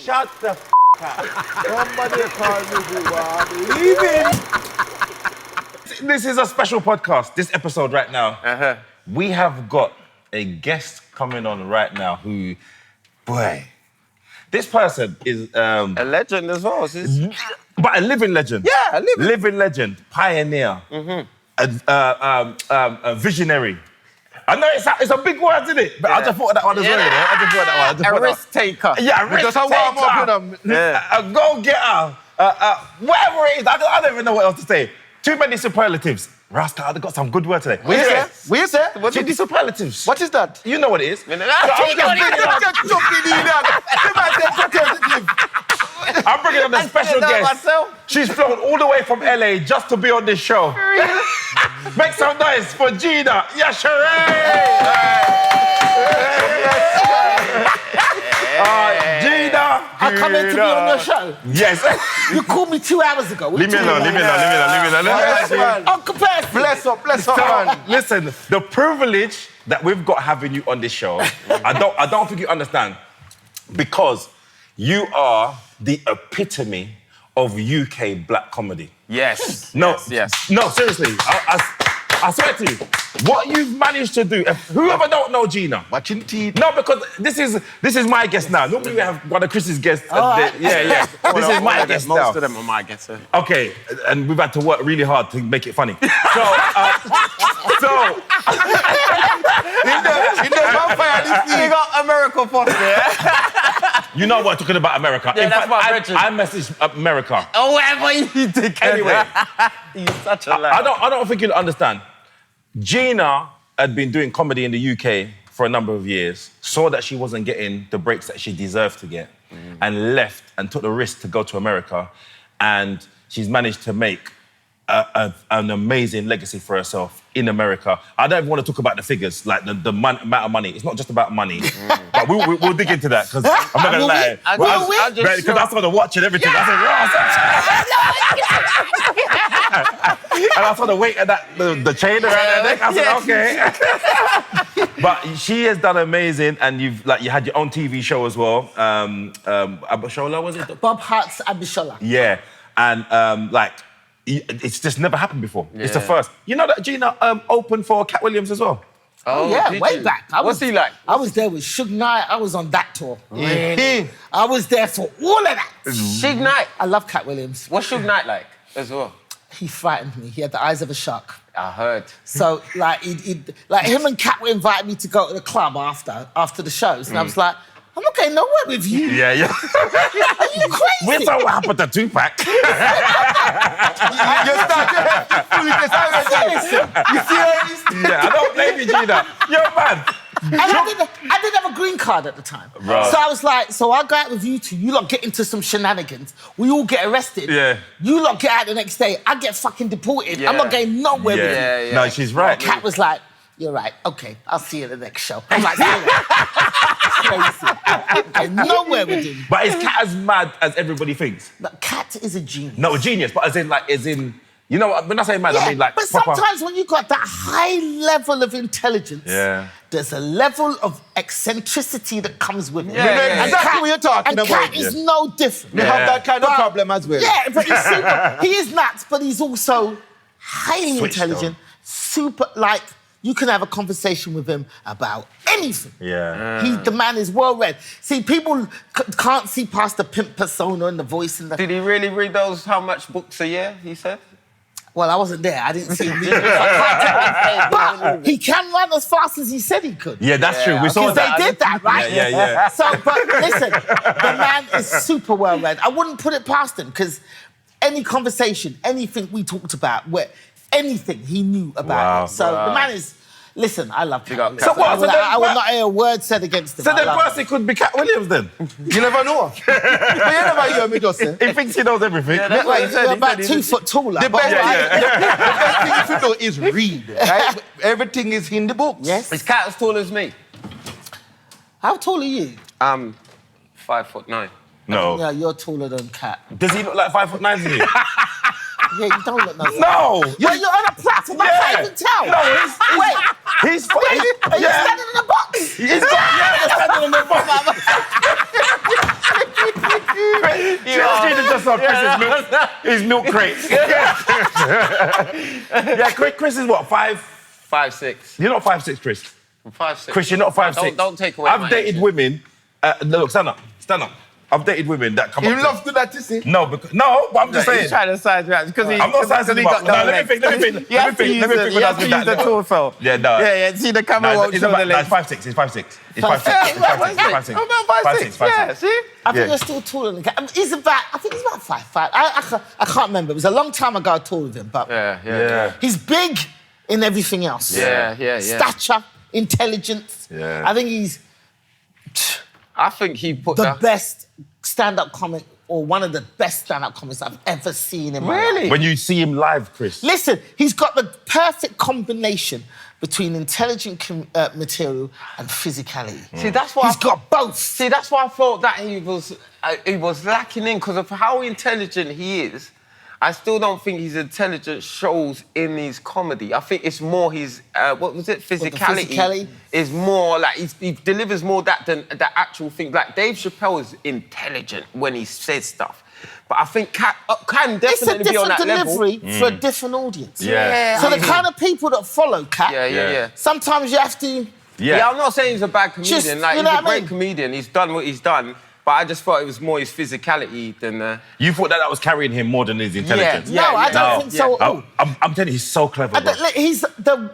Shut the f*** up. Somebody call me leaving. This is a special podcast, this episode right now. We have got a guest coming on right now who, boy, this person is... a legend as well. But a living legend. Yeah, a living legend, pioneer, a visionary. I know it's a big word, isn't it? But I just thought of that one as well, you know? I just thought of that one. A risk taker. Yeah, a risk taker. A go-getter. Whatever it is, I don't even know what else to say. Too many superlatives. Rasta, I've got some good words today. What you say? What are these superlatives? What is that? You know what it is. I'm bringing on a special guest. She's flown all the way from LA just to be on this show. Make some noise for Gina, Yashere! Gina! I come in to be on your show. Yes. You called me 2 hours ago. Leave me alone. Uncle Percy. Bless up, man. Listen, the privilege that we've got having you on this show, I don't think you understand, because you are the epitome of UK black comedy. Yes. No, yes. No, seriously. I swear to you, what you've managed to do. Whoever don't know Gina, Watching teeth. no, because this is my guest now. Normally we have one of Chris's guests. Yeah. This is my guest now. Most of them are my guests. Okay, and we've had to work really hard to make it funny. So, in the vampire this You got America Foster. you know what, talking about America. Yeah, In that's fact, my brethren. I messaged America. Oh, whatever you think. Anyway, You're such a lad. I don't think you'll understand. Gina had been doing comedy in the UK for a number of years, saw that she wasn't getting the breaks that she deserved to get, and left and took the risk to go to America. And she's managed to make an amazing legacy for herself in America. I don't even want to talk about the figures, like the amount of money. It's not just about money. But we'll dig into that, because I'm not going to lie. Because I saw the watch and everything. I said, and I saw the weight of that, the chain around her neck. I said, okay. But she has done amazing, and you had your own TV show as well. Abishola, was it? Bob Hart's Abishola. Yeah, and it's just never happened before. Yeah. It's the first. You know that Gina opened for Katt Williams as well? Oh yeah, way back. What's he like? I was there with Suge Knight. I was on that tour. Really? I was there for all of that. Suge Knight? I love Katt Williams. What's Suge Knight like as well? He frightened me. He had the eyes of a shark. I heard. So, him and Katt would invite me to go to the club after the shows. And I was like, I'm not going nowhere with you. Yeah. Are you crazy? We saw what happened to Tupac. You see Yeah, I don't blame you, Gina. You're mad. And I didn't have a green card at the time. Right. So I was like, I'll go out with you two. You lot get into some shenanigans. We all get arrested. Yeah. You lot get out the next day. I get fucking deported. I'm not going nowhere with you. Yeah. No, she's right. Katt was like, you're right. Okay, I'll see you at the next show. I'm like, crazy. Nowhere with him. But is Katt as mad as everybody thinks? But Katt is a genius. No, a genius, but as in, you know, when I say mad, I mean like but proper... sometimes when you've got that high level of intelligence, there's a level of eccentricity that comes with it. Yeah. Exactly what you're talking about. And Katt is no different. You have that kind of problem as well. Yeah, but he's super. He is nuts, but he's also highly intelligent, super, you can have a conversation with him about anything. Yeah. The man is well-read. See, people can't see past the pimp persona and the voice and the... Did he really read those, how much books a year, he said? Well, I wasn't there. I didn't see him. But he can run as fast as he said he could. Yeah, that's true. We saw that. Because they did that, right? Yeah. So, but listen, the man is super well-read. I wouldn't put it past him, because any conversation, anything we talked about, anything he knew about it. So the man is... Listen, I love Katt Williams. So what? I will not hear a word said against him. So then Percy could be Katt Williams then? You never know. You never hear me just say. He thinks he knows everything. Yeah, that's what he said. You're about 2 foot taller. The best thing you do is read, right? Everything is in the books. Yes. Is Katt as tall as me? How tall are you? 5'9". No. Yeah, you're taller than Katt. Does he look like 5'9" to you? Yeah, you don't look nothing. No! You're on a platform, I can't even tell. No, Are you standing in a box? He's standing in the box. Gina just saw his milk crate. Yeah, Chris is what, 5'6". You're not 5'6", Chris. I'm 5'6". Chris, you're not 5'6". Don't take away I've my dated age. women. Look, stand up. I've dated women that come You up to... love to that, you see? No, but I'm just saying. He's trying to size me out because I'm not sizing him up. No, let me think. Let me think You have to use the torso. Yeah, no. Yeah. See, the camera won't he's show the about, legs. he's 5'6". He's 5'6". Yeah, He's 5'6". I'm about 5'6". Yeah, see? I think you're still taller than Kat. I think he's about 5'5". I can't remember. It was a long time ago I toured with him, but Yeah. he's big in everything else. Yeah. Stature, intelligence. Yeah. I think he's I think he put the best stand-up comic, or one of the best stand-up comics I've ever seen in my life. Really? When you see him live, Chris. Listen, he's got the perfect combination between intelligent material and physicality. See, that's why He's got both. See, that's why I thought that he was lacking in, because of how intelligent he is. I still don't think his intelligence shows in his comedy. I think it's more his physicality is more like he delivers more that than the actual thing. Like Dave Chappelle is intelligent when he says stuff, but I think Katt can It's a definitely be on different that level. delivery for a different audience. Yeah. So the kind of people that follow Katt, Yeah. sometimes you have to... Yeah, I'm not saying he's a bad comedian. Just, Like you he's know a what I great mean? comedian. He's done what he's done. But I just thought it was more his physicality than... You thought that was carrying him more than his intelligence? Yeah, no, I don't think so at all. I'm telling you, he's so clever, bro. He's the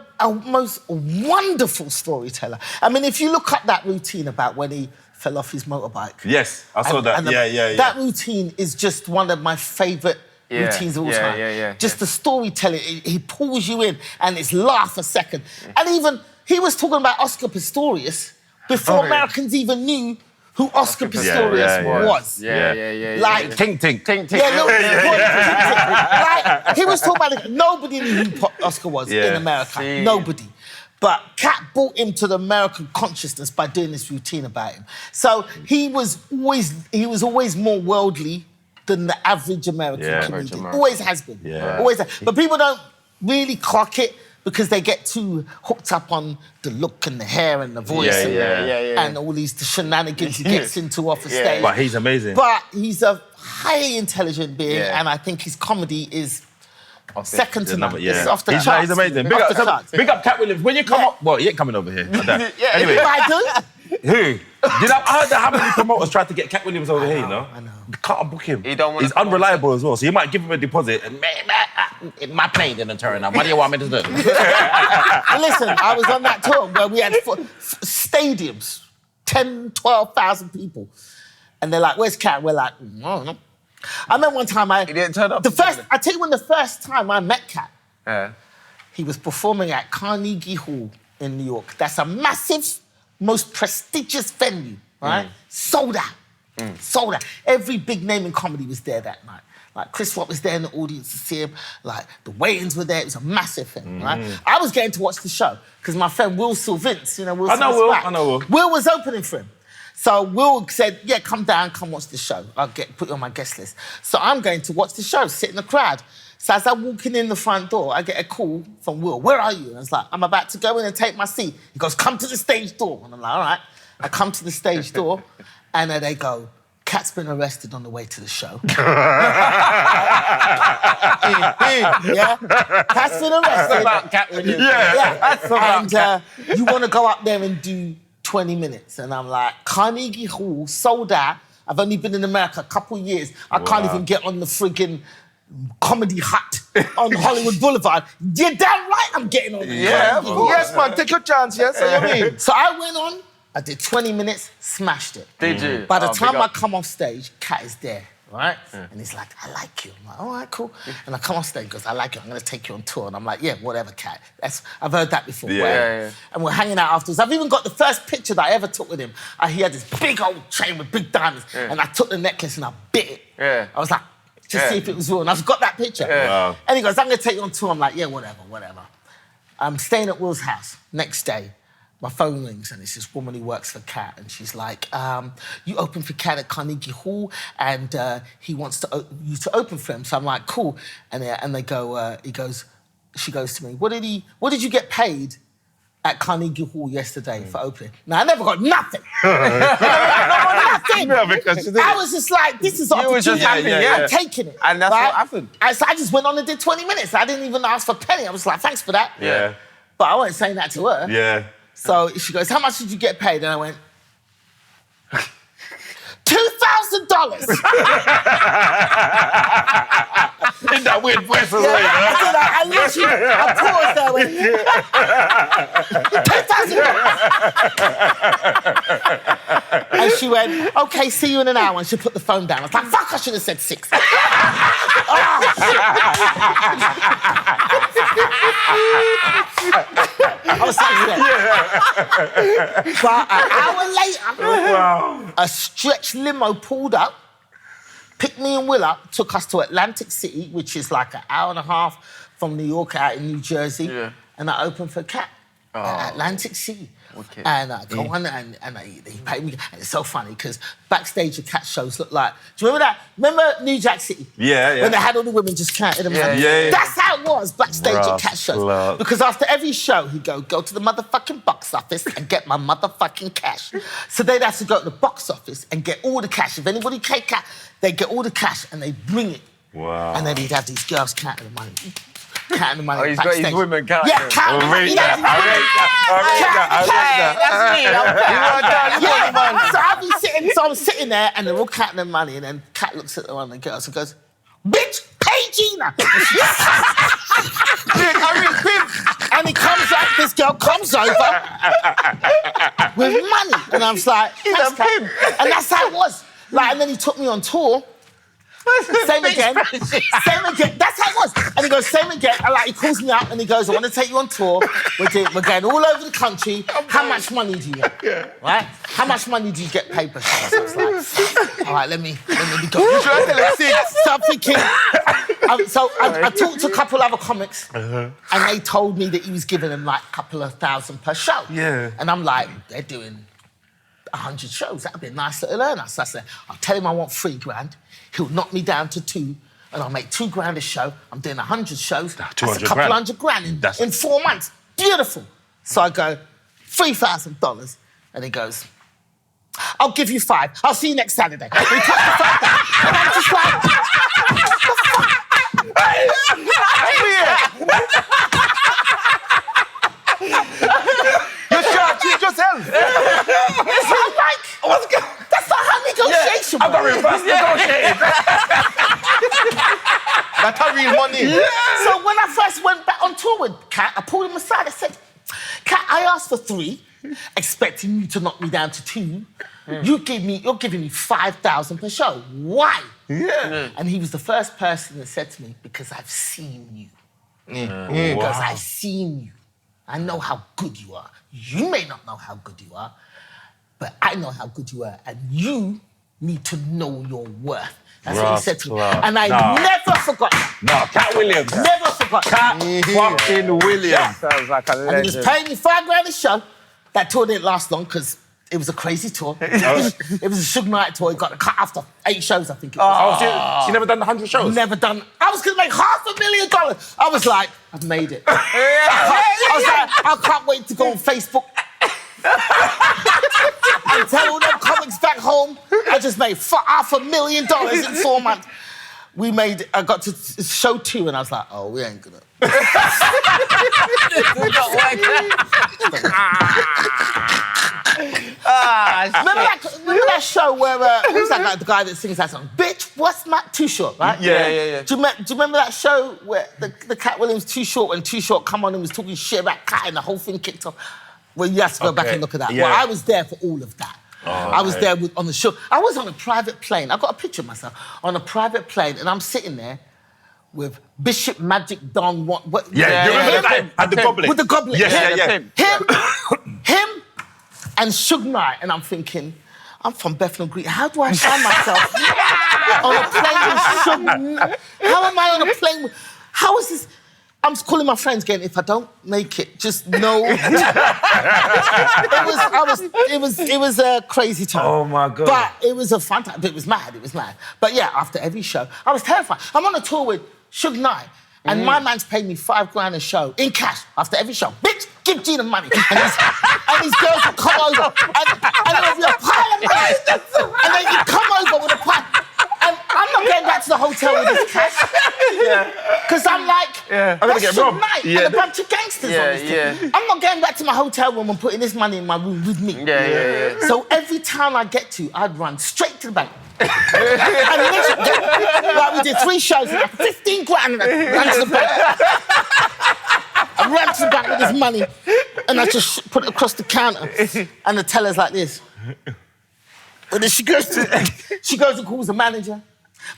most wonderful storyteller. I mean, if you look up that routine about when he fell off his motorbike. Yes, I saw that. Yeah. That routine is just one of my favourite routines of all time. Just the storytelling, he pulls you in and it's laugh a second. And even, he was talking about Oscar Pistorius before Americans even knew who Oscar Pistorius was. Yeah. Like, Tink. Yeah, look, like, he was talking about it. Nobody knew who Oscar was in America. See. Nobody. But Katt brought him to the American consciousness by doing this routine about him. So he was always more worldly than the average American comedian. Always has been. Yeah. Always. But people don't really clock it because they get too hooked up on the look and the hair and the voice and all the shenanigans he gets into off the stage. But he's amazing. But he's a highly intelligent being, and I think his comedy is second to none. It's off the charts. He's amazing. Big up Katt Williams. When you come up, well, he ain't coming over here. Anyway, I do. who? I heard that how many promoters tried to get Katt Williams over here, you know? I know. They can't book him. He don't wanna He's unreliable as well, so you might give him a deposit and my plane didn't turn up. What do you want me to do? Listen, I was on that tour where we had stadiums, 10, 12,000 people. And they're like, where's Katt? We're like, I don't know. I remember one time He didn't turn up. I tell you when the first time I met Katt, he was performing at Carnegie Hall in New York. That's a massive, most prestigious venue, right? Sold out. Sold out. Every big name in comedy was there that night. Like Chris Rock was there in the audience to see him. Like the Wayans were there. It was a massive thing, right? I was getting to watch the show because my friend Will Sylvince, you know, Will. I know Will. Will was opening for him. So Will said, yeah, come down, come watch the show. I'll put you on my guest list. So I'm going to watch the show, sit in the crowd. So as I'm walking in the front door, I get a call from Will. Where are you? And I was like, I'm about to go in and take my seat. He goes, come to the stage door. And I'm like, all right. I come to the stage door and then they go, Katt's been arrested on the way to the show. Yeah? Katt's been arrested. That's about Katt Williams. And you want to go up there and do 20 minutes. And I'm like, Carnegie Hall, sold out. I've only been in America a couple of years. I can't even get on the friggin' Comedy Hut on Hollywood Boulevard. You're damn right I'm getting on the Carnegie Hall. Yes, man, take your chance, yes? So you mean? So I went on, I did 20 minutes, smashed it. Did you? By the Oh, time big I up. come off stage, Katt is there, right? And he's like, I like you. I'm like, all right, cool. And I come off stage, he goes, I like you, I'm gonna take you on tour. And I'm like, yeah, whatever, Katt. I've heard that before. Yeah. And we're hanging out afterwards. I've even got the first picture that I ever took with him. He had this big old chain with big diamonds. And I took the necklace and I bit it. Yeah. I was like, to see if it was real. And I've got that picture. Wow. And he goes, I'm gonna take you on tour. I'm like, yeah, whatever. I'm staying at Will's house. Next day, my phone rings and it's this woman who works for Katt and she's like, you open for Katt at Carnegie Hall and he wants you to open for him. So I'm like, cool. And they go, she goes to me, what did you get paid at Carnegie Hall yesterday for opening. Now, I never got nothing. Nothing. No, because I was just like, this is opportunity. were just happy, yeah. I'm taking it. And that's what happened. So I just went on and did 20 minutes. I didn't even ask for a penny. I was like, thanks for that. Yeah. But I wasn't saying that to her. Yeah. So she goes, how much did you get paid? And I went, $2,000. In that weird voice as well. I literally, I paused there and went, $2,000. And she went, okay, see you in an hour. And she put the phone down. I was like, fuck, I should have said 6. I was like, but an hour later, a stretch limo pulled up, picked me and Will up, took us to Atlantic City, which is like an hour and a half from New York out in New Jersey. Yeah. And I opened for Katt at Atlantic City. Okay. And I go on and he paid me. And it's so funny because backstage of Katt shows look like, do you remember that? Remember New Jack City? Yeah. When they had all the women just counting them. Yeah. That's how it was backstage at Katt shows. love. Because after every show, he'd go to the motherfucking box office and get my motherfucking cash. So they'd have to go to the box office and get all the cash. If anybody came Katt, they'd get all the cash and they'd bring it. Wow. And then he'd have these girls counting the money. Counting the money. Oh, he's got backstage. his women counting. Yeah, counting the money. I read that. So I'm sitting there and they're all counting the money and then Katt looks at one of the girls and goes, bitch, pay Gina. And he comes up, this girl comes over with money. And I was like, thanks, Katt. And that's how it was. Like, and then he took me on tour. Same again. That's how it was. And he goes, same again. And like, he calls me up and he goes, I want to take you on tour. We're going all over the country. How much money do you want? Right? How much money do you get paid per show? So I was like, all right, let me go. So I'm thinking. So I talked to a couple other comics and they told me that he was giving them like a couple of thousand per show. Yeah. And I'm like, they're doing 100 shows. That'd be a nice little earner. So I said, I'll tell him I want $3,000. He'll knock me down to 2, and I'll make $2,000 a show. I'm doing 100 shows. That's a couple $100,000 in 4 months. Beautiful. So I go, $3,000. And he goes, I'll give you 5. I'll see you next Saturday. And he puts the phone down. And I'm just like, You charge yourself. So I'm like, what's going on? That's not how negotiation works. I'm not reverse negotiating. That's how real money. So when I first went back on tour with Katt, I pulled him aside. I said, Katt, I asked for 3, expecting you to knock me down to 2. You're giving me 5,000 per show. Why? Yeah. And he was the first person that said to me, because I've seen you. Because I've seen you. I know how good you are. You may not know how good you are, but I know how good you are, and you need to know your worth. That's what he said to me. And I never forgot that. No, Katt Williams. Never forgot that. Fucking Williams. Sounds like a And legend. he was paying me $5,000 a show. That tour didn't last long because it was a crazy tour. It was a Suge Knight tour. He got cut after 8 shows, I think it was. She never done 100 shows? Never done. I was going to make $500,000. I was like, I've made it. I was like, I can't wait to go on Facebook and tell all them comics back home I just made $500,000 in 4 months. I got to show 2 and I was like, oh, we ain't gonna. Remember that show where who's that guy, the guy that sings that song? Bitch, what's my Too Short, right? Yeah. Do you remember that show where the Katt Williams Too Short, when Too Short come on and was talking shit about Katt and the whole thing kicked off? Well, you have to go back and look at that. Yeah. Well, I was there for all of that. I was there on the show. I was on a private plane. I got a picture of myself on a private plane, and I'm sitting there with Bishop Magic Don. You remember that? Had the goblet. With the goblet. Yeah. Him and Suge Knight. And I'm thinking, I'm from Bethnal Green. How do I find myself on a plane with Suge Knight? How am I on a plane with... How is this... I'm just calling my friends again. If I don't make it, just know. It was a crazy time. Oh, my God. But it was a fun time. But it was mad. But yeah, after every show, I was terrified. I'm on a tour with Suge Knight, And my man's paid me £5 a show in cash after every show. Bitch, give Gina money. And these girls will come over and there'll be a pile of money. And then you come over with a pile. And I'm not getting back to the hotel with this cash. Because I'm like, I'm gonna get that's robbed. Knight and a bunch of gangsters on this thing. I'm not getting back to my hotel room and putting this money in my room with me. So every town I get to, I'd run straight to the bank. And literally, like we did 3 shows, and 15 grand, and I ran to the bank. I ran to the bank with this money, and I just put it across the counter. And the teller's like this. And then she goes and calls the manager.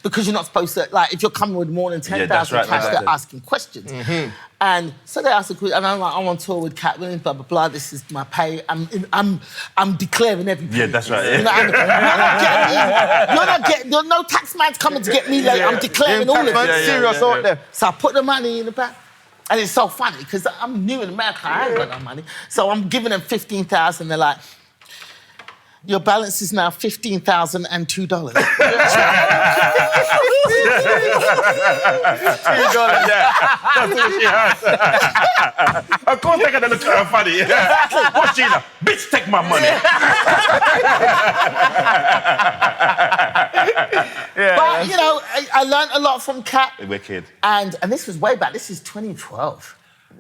Because you're not supposed to, like, if you're coming with more than 10,000 cash, they're asking questions. And so they ask the question, and I'm like, I'm on tour with Katt Williams, blah, blah, blah, this is my pay. I'm declaring every pay. Yeah, that's right. You know, no tax man's coming to get me late, I'm declaring all of it. Serious out there. So I put the money in the bank. And it's so funny, because I'm new in America, I ain't got no money. So I'm giving them 15,000, they're like, your balance is now $15,002. $2, yeah. That's what she heard. Of course they're gonna look at her funny. What's Gina? Bitch, take my money. But, you know, I learned a lot from Katt. Wicked. And this was way back. This is 2012.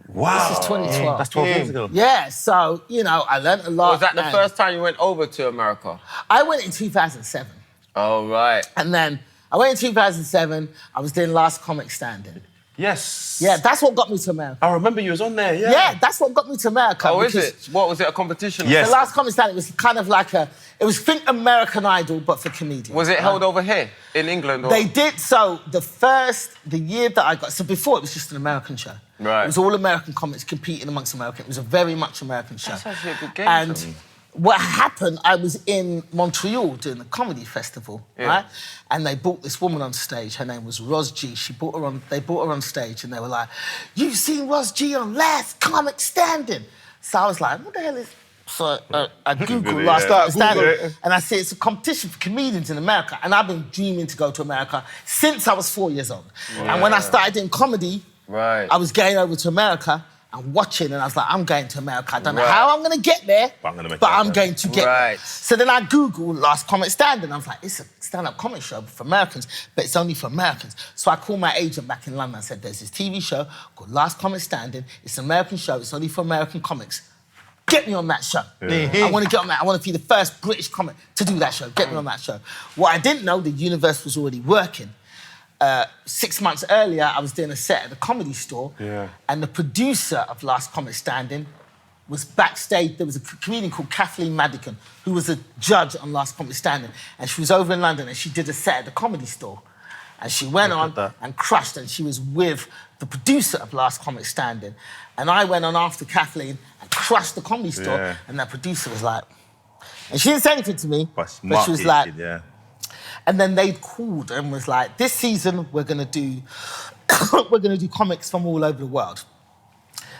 Wow. This is 2012. That's 12 years ago. Yeah, so, you know, I learned a lot. Was that the and first time you went over to America? I went in 2007. Oh, right. And then I went in 2007. I was doing Last Comic Standing. Yes. Yeah, that's what got me to America. I remember you was on there, yeah. Yeah, that's what got me to America. Oh, is it? What was it, a competition? Yes. The Last Comic Standing was kind of like it was think American Idol, but for comedians. Was it held over here in England? Or? They did, so the year that I got, so before it was just an American show. Right. It was all American comics competing amongst American. It was a very much American show. That's actually a good game. And what happened, I was in Montreal doing the comedy festival, right? And they brought this woman on stage. Her name was Ros G. They brought her on stage and they were like, "You've seen Ros G on Last Comic Standing." So I was like, what the hell is... So I Googled Last Comic Standing and I see it's a competition for comedians in America. And I've been dreaming to go to America since I was 4 years old. And when I started doing comedy, I was going over to America and watching, and I was like, I'm going to America. I don't know how I'm going to get there, but I'm going to get there. So then I Googled Last Comic Standing. I was like, it's a stand-up comedy show for Americans, but it's only for Americans. So I called my agent back in London. I said, there's this TV show called Last Comic Standing. It's an American show. It's only for American comics. Get me on that show. I want to get on that. I want to be the first British comic to do that show. Get me on that show. What I didn't know, the universe was already working. 6 months earlier, I was doing a set at the Comedy Store, and the producer of Last Comic Standing was backstage. There was a comedian called Kathleen Madigan, who was a judge on Last Comic Standing, and she was over in London, and she did a set at the Comedy Store. And she went on and crushed, and she was with the producer of Last Comic Standing. And I went on after Kathleen and crushed the Comedy Store, and that producer was like... And she didn't say anything to me, but she was like... And then they called and was like, this season we're gonna do comics from all over the world.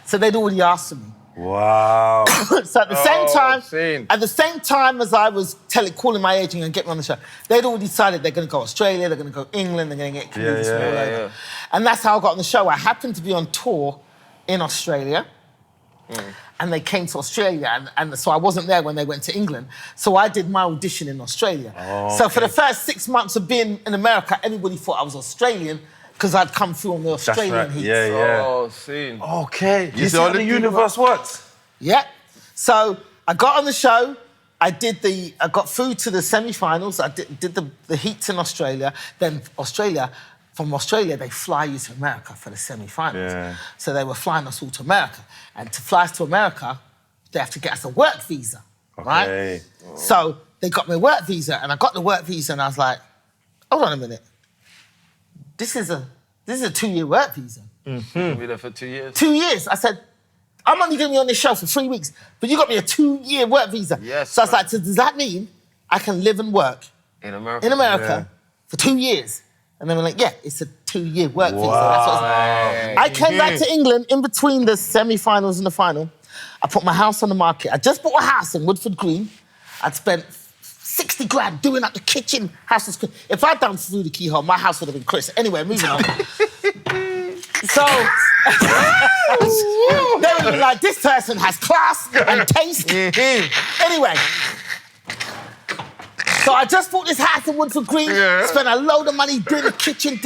So they'd already asked me. Wow. So at the same time as I was calling my agent and getting me on the show, they'd already decided they're gonna go Australia, they're gonna go England, they're gonna get comedians from all over. And that's how I got on the show. I happened to be on tour in Australia. And they came to Australia, and so I wasn't there when they went to England. So I did my audition in Australia. So for the first 6 months of being in America, everybody thought I was Australian because I'd come through on the Australian heat. Oh, seen. Okay. You see how the universe works? Yeah. So I got on the show. I got through to the semi-finals. I did the heats in Australia. Then from Australia, they fly you to America for the semi-finals. So they were flying us all to America. And to fly us to America, they have to get us a work visa, right? So they got me a work visa, and I got the work visa, and I was like, hold on a minute. This is a 2-year work visa. You'll be there for 2 years? 2 years. I said, I'm only going to be on this show for 3 weeks, but you got me a 2-year work visa. So I was like, so does that mean I can live and work in America for 2 years? And they were like, yeah, it's a 2-year work visa. That's what I came back to England in between the semi-finals and the final. I put my house on the market. I just bought a house in Woodford Green. I'd spent 60 grand doing up the kitchen. House was... If I'd done through the keyhole, my house would have been crisp. Anyway, moving on. So they would be like, this person has class and taste. Anyway. So I just bought this house in Woodford Green, spent a load of money doing the kitchen,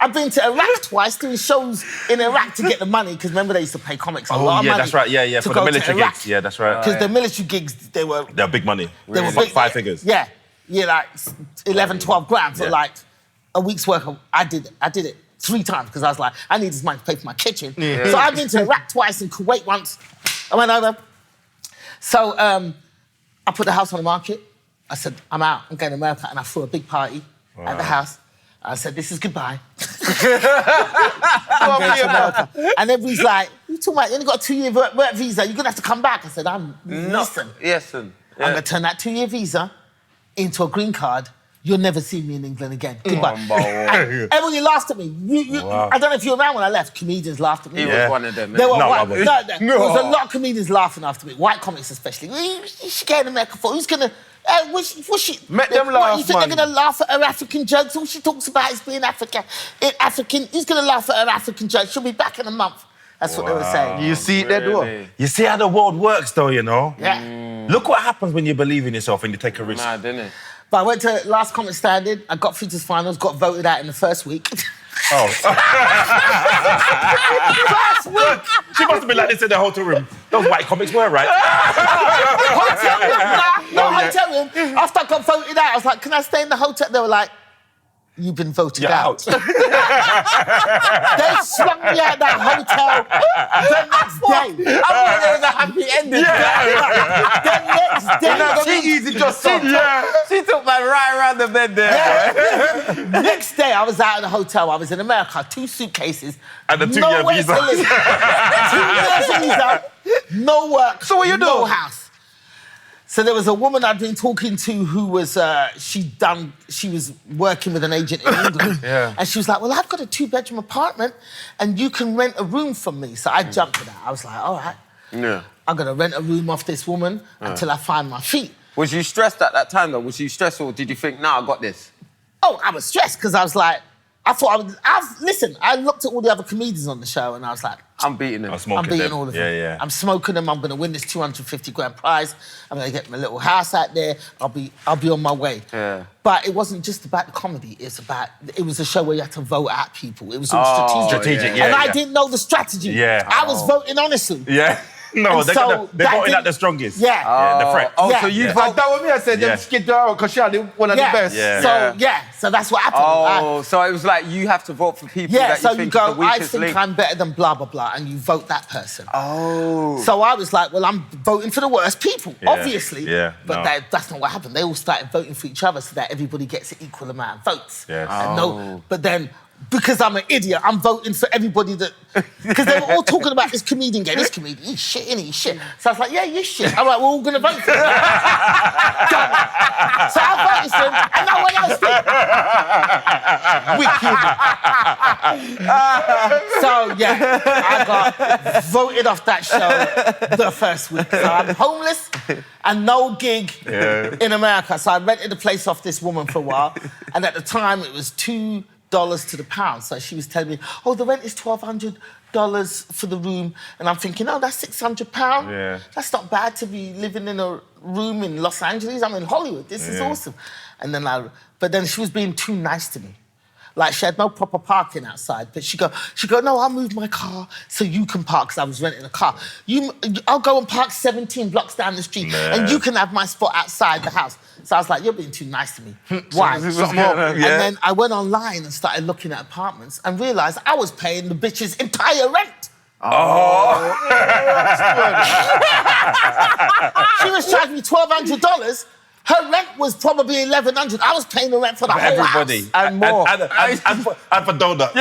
I've been to Iraq twice doing shows in Iraq to get the money, because remember they used to pay comics a lot of money. That's right, yeah, for the military gigs. Yeah, that's right. Because the military gigs, they're big money. They were big, 5 figures. Yeah, like 11, 12 grand for like a week's work. I did it 3 times because I was like, I need this money to pay for my kitchen. So I've been to Iraq twice and Kuwait once. I went over. So I put the house on the market. I said, I'm out, I'm going to America, and I threw a big party at the house. I said, this is goodbye. I'm going to America. And everybody's like, you talking about, you only got a 2-year work visa, you're going to have to come back. I said, listen. I'm going to turn that 2-year visa into a green card. You'll never see me in England again. Goodbye. And everybody laughed at me. I don't know if you were around when I left. Comedians laughed at me. He was one of them. There was a lot of comedians laughing after me. White comics especially. Who's going to America for? Who's going to... what's she... Make them laugh, you think they're going to laugh at her African jokes? All she talks about is being African. Who's going to laugh at her African jokes? She'll be back in a month. That's what they were saying. You see it, that door. You see how the world works, though, you know? Yeah. Look what happens when you believe in yourself and you take a risk. Mad, isn't it? But I went to Last Comic Standing. I got through to finals, got voted out in the first week. Oh. First week! She must have been like this in the hotel room. Those white comics were, right? Hotel room, hotel room. After I got voted out, I was like, can I stay in the hotel? They were like, you've been voted out. They slung me out of that hotel the next day. I thought there was a happy ending. The next day. She took my right around the bed there. Next day, I was out in the hotel. I was in America, 2 suitcases. And the 2-year visa. 2 years visa, no work, So what you no do? house. So there was a woman I'd been talking to who was, she was working with an agent in England. And she was like, well, I've got a 2-bedroom apartment and you can rent a room from me. So I jumped at that. I was like, all right. I'm going to rent a room off this woman until I find my feet. Was you stressed at that time, though? Was you stressed, or did you think, I got this? Oh, I was stressed because I was like, listen, I looked at all the other comedians on the show and I was like, I'm beating them. I'm beating all of them. Yeah. I'm smoking them. I'm going to win this 250 grand prize. I'm going to get my little house out there. I'll be on my way. Yeah. But it wasn't just about the comedy. It was a show where you had to vote out people. It was all strategic. And I didn't know the strategy. I was voting honestly. No, And they so voted out the strongest. The threat. So you That was me. I said, them skid out because she had one of the best. So that's what happened. So it was like you have to vote for people that so you think go, is the weakest I think link. I'm better than blah, blah, blah, and you vote that person. So I was like, well, I'm voting for the worst people, obviously. But that's not what happened. They all started voting for each other so that everybody gets an equal amount of votes. But then, because I'm an idiot, I'm voting for everybody that... Because they were all talking about this comedian guy. This comedian, he's shit, innit? He's shit. So I was like, yeah, you're shit. I'm like, we're all going to vote for him. So I voted for him, and no one else did. So, I got voted off that show the first week. So I'm homeless and no gig in America. So I rented a place off this woman for a while. And at the time, it was $2 to the pound. So she was telling me, oh, the rent is $1,200 for the room. And I'm thinking, oh, that's £600. That's not bad to be living in a room in Los Angeles. I'm in Hollywood. This is awesome. And then but then she was being too nice to me. Like, she had no proper parking outside. But she go, no, I'll move my car so you can park, because I was renting a car. I'll go and park 17 blocks down the street, and you can have my spot outside the house. So I was like, you're being too nice to me. Why? And then I went online and started looking at apartments and realised I was paying the bitch's entire rent. She was charging me $1,200. Her rent was probably $1,100. I was paying the rent for the whole everybody. house. And more. And for donuts. So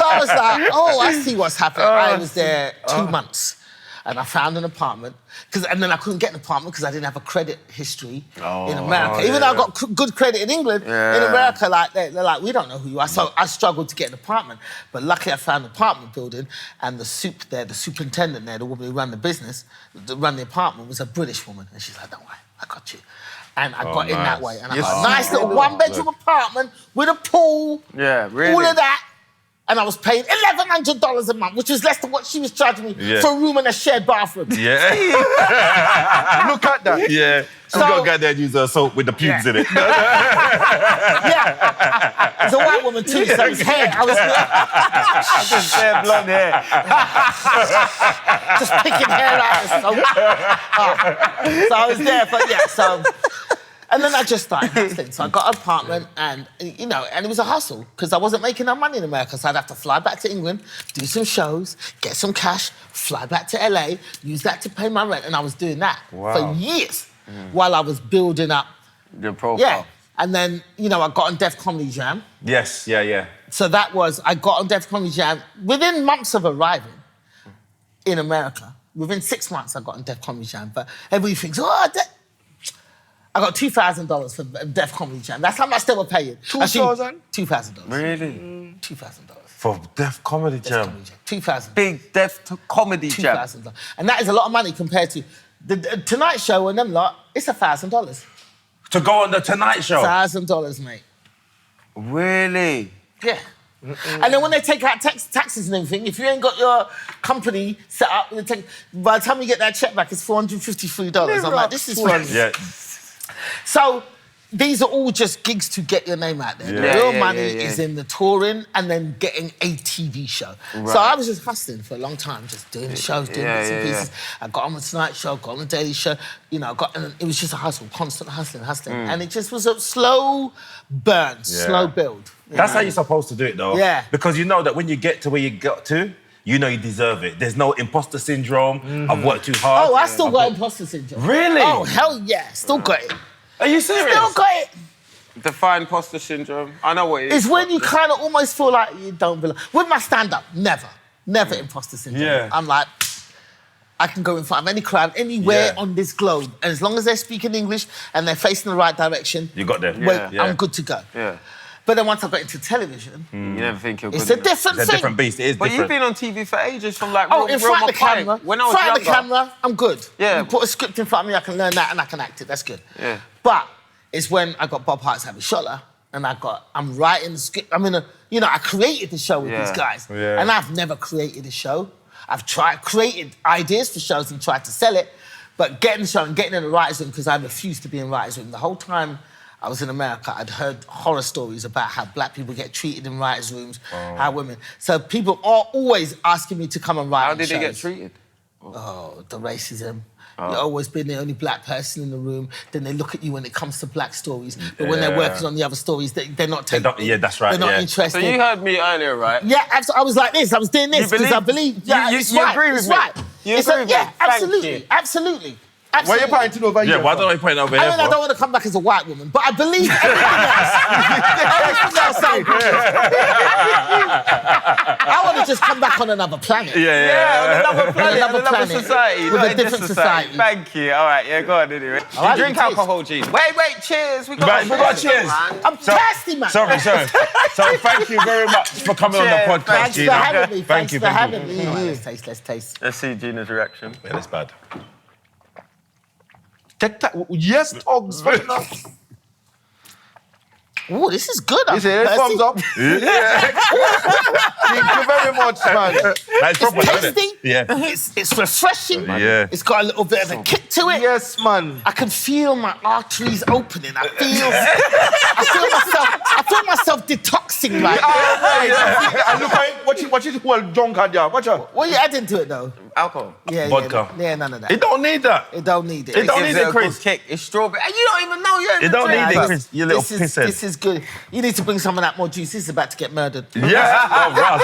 I was like, oh, I see what's happening. I was there 2 months. And I found an apartment. And then I couldn't get an apartment because I didn't have a credit history in America. Even though I got good credit in England, in America, they're like, we don't know who you are. So I struggled to get an apartment. But luckily I found an apartment building, and the superintendent there, the woman who ran the business, ran the apartment, was a British woman. And she's like, don't worry, I got you. And I got in that way. And I got a nice little 1-bedroom apartment with a pool. Yeah, really? All of that. And I was paying $1,100 a month, which was less than what she was charging me Yeah. for a room and a shared bathroom. Yeah. Look at that. Yeah. So, So- got to go there and use her soap with the pubes in it. Yeah. It's a white woman too, so it's hair. I was Just bare blonde hair. just picking hair out of soap. So I was there, but yeah, so... And then I just started hustling. So I got an apartment and, you know, and it was a hustle because I wasn't making no money in America. So I'd have to fly back to England, do some shows, get some cash, fly back to LA, use that to pay my rent. And I was doing that for years while I was building up. Your profile. Yeah. And then, you know, I got on Def Comedy Jam. Yes, yeah. So I got on Def Comedy Jam within months of arriving in America. Within 6 months, I got on Def Comedy Jam. But everybody thinks, I got $2,000 for Def Comedy Jam. That's how much they were paying. $2,000? $2,000. Really? $2,000. For Def Comedy Jam. $2,000. Big Def Comedy Jam. $2,000. And that is a lot of money compared to the Tonight Show and them lot. It's $1,000. To go on the Tonight Show. $1,000, mate. Really? Yeah. And then when they take out taxes and everything, if you ain't got your company set up, by the time you get that check back, it's $453. I'm like, this is fun. Yeah. So these are all just gigs to get your name out there. The Yeah, real yeah, money yeah. is in the touring and then getting a TV show. So I was just hustling for a long time, just doing shows, doing bits and pieces. I got on the Tonight Show, got on the Daily Show. You know, and it was just a hustle, constant hustling. And it just was a slow burn, slow build. That's how you're supposed to do it, though. Yeah. Because you know that when you get to where you got to, you know you deserve it. There's no imposter syndrome. I've worked too hard. Oh, I still got imposter syndrome. Really? Oh, hell yeah. Still got it. Are you serious? Still got it. Define imposter syndrome. I know what it is. It's when you kind of almost feel like you don't belong. With my stand-up, never imposter syndrome. Yeah. I'm like, I can go in front of any crowd, anywhere Yeah. on this globe, and as long as they're speaking English and they're facing the right direction, You got there. I'm good to go. Yeah. But then once I got into television, You never think you're good it's a enough. different It's a thing. different beast. It is But different. you've been on TV for ages from like Oh, real, in front of the camera. When I was front younger. of the camera, I'm good. Yeah. You put a script in front of me, I can learn that and I can act it. That's good. Yeah. But it's when I got Bob Hart's Have a Shotter and I'm writing the script. I created the show with these guys. Yeah. And I've never created a show. I've created ideas for shows and tried to sell it, but getting the show and getting in the writer's room, because I refused to be in writer's room. The whole time I was in America, I'd heard horror stories about how black people get treated in writers' rooms, how women. So people are always asking me to come and write. How on did they get shows. treated? Oh, the racism. You've always been the only black person in the room. Then they look at you when it comes to black stories. But when they're working on the other stories, they're not taking it. Yeah, that's right, They're not yeah. interested. So you heard me earlier, right? Yeah, I was like this. I was doing this because I believe. Yeah, you it's you right. agree with it's me? right. You It's agree with me? yeah, Thank absolutely, you. absolutely. Why are you pointing over here? Yeah, why don't I point over I here mean, I don't for? want to come back as a white woman, but I believe everything else. Everything else I agree with. I want to just come back on another planet. Yeah, on another planet, Another another planet, society, with not a in this different society. Thank you. All right, yeah, go on anyway. Do right, you drink taste. alcohol, Gene? Wait, cheers. We got Right, we got cheers. I'm thirsty, man. Sorry. So thank you very much for coming on the Cheers. podcast, Thanks Gina. for having me. Thank Thanks you. for having me. Let's taste. Let's see Gina's reaction. Yeah, that's bad. Yes, dogs. Oh, this is good. You say, thumbs up. Thank you very much, man. That's proper, isn't Tasty. it? Yeah. It's refreshing. Yeah. It's got a little bit of a kick to it. Yes, man. I can feel my arteries opening. I feel myself detoxing right now. And look, watch it well drunk at ya. Watch out. What are you adding to it though? Alcohol. Yeah, Vodka. Yeah, none of that. It don't need that. It don't need it. It don't Gives need it it, a good Chris. kick. It's strawberry. And you don't even know you're It don't need it, Look, Chris. You little this pisshead. is good. You need to bring some of that more juice. This is about to get murdered. Yeah. Oh, Ross.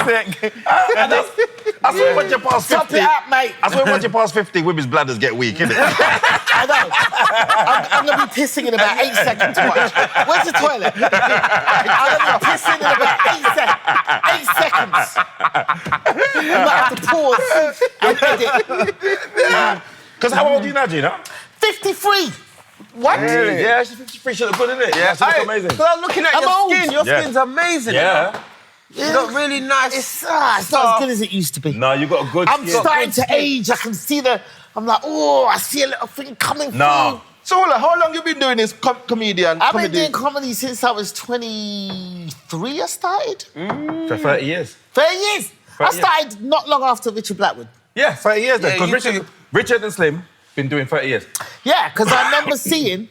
Sick. I swear once you pass 50. Top it up, mate. I swear once you pass 50, women's bladders get weak, innit? I know. I'm going to be pissing in about 8 seconds. Watch. Where's the toilet? I'm going to be pissing in about 8 seconds. You might have to pause and edit. Because how old are you now, Gina? 53. What? Yeah, she's 53. She look good, isn't it? Yeah, she look amazing. Because I'm looking at I'm your old. skin. Your Yeah. skin's amazing. Yeah. You got really nice. It's not as good as it used to be. No, you got a good I'm skin. starting to age. I can see I'm like, oh, I see a little thing coming No. So hold on, how long you been doing this comedian? I've been doing comedy since I was 23, I started. For 30 years. 30 years. I started not long after Richard Blackwood. Yeah, 30 years then. Yeah, Because Richard and Slim been doing 30 years. Yeah, because I remember seeing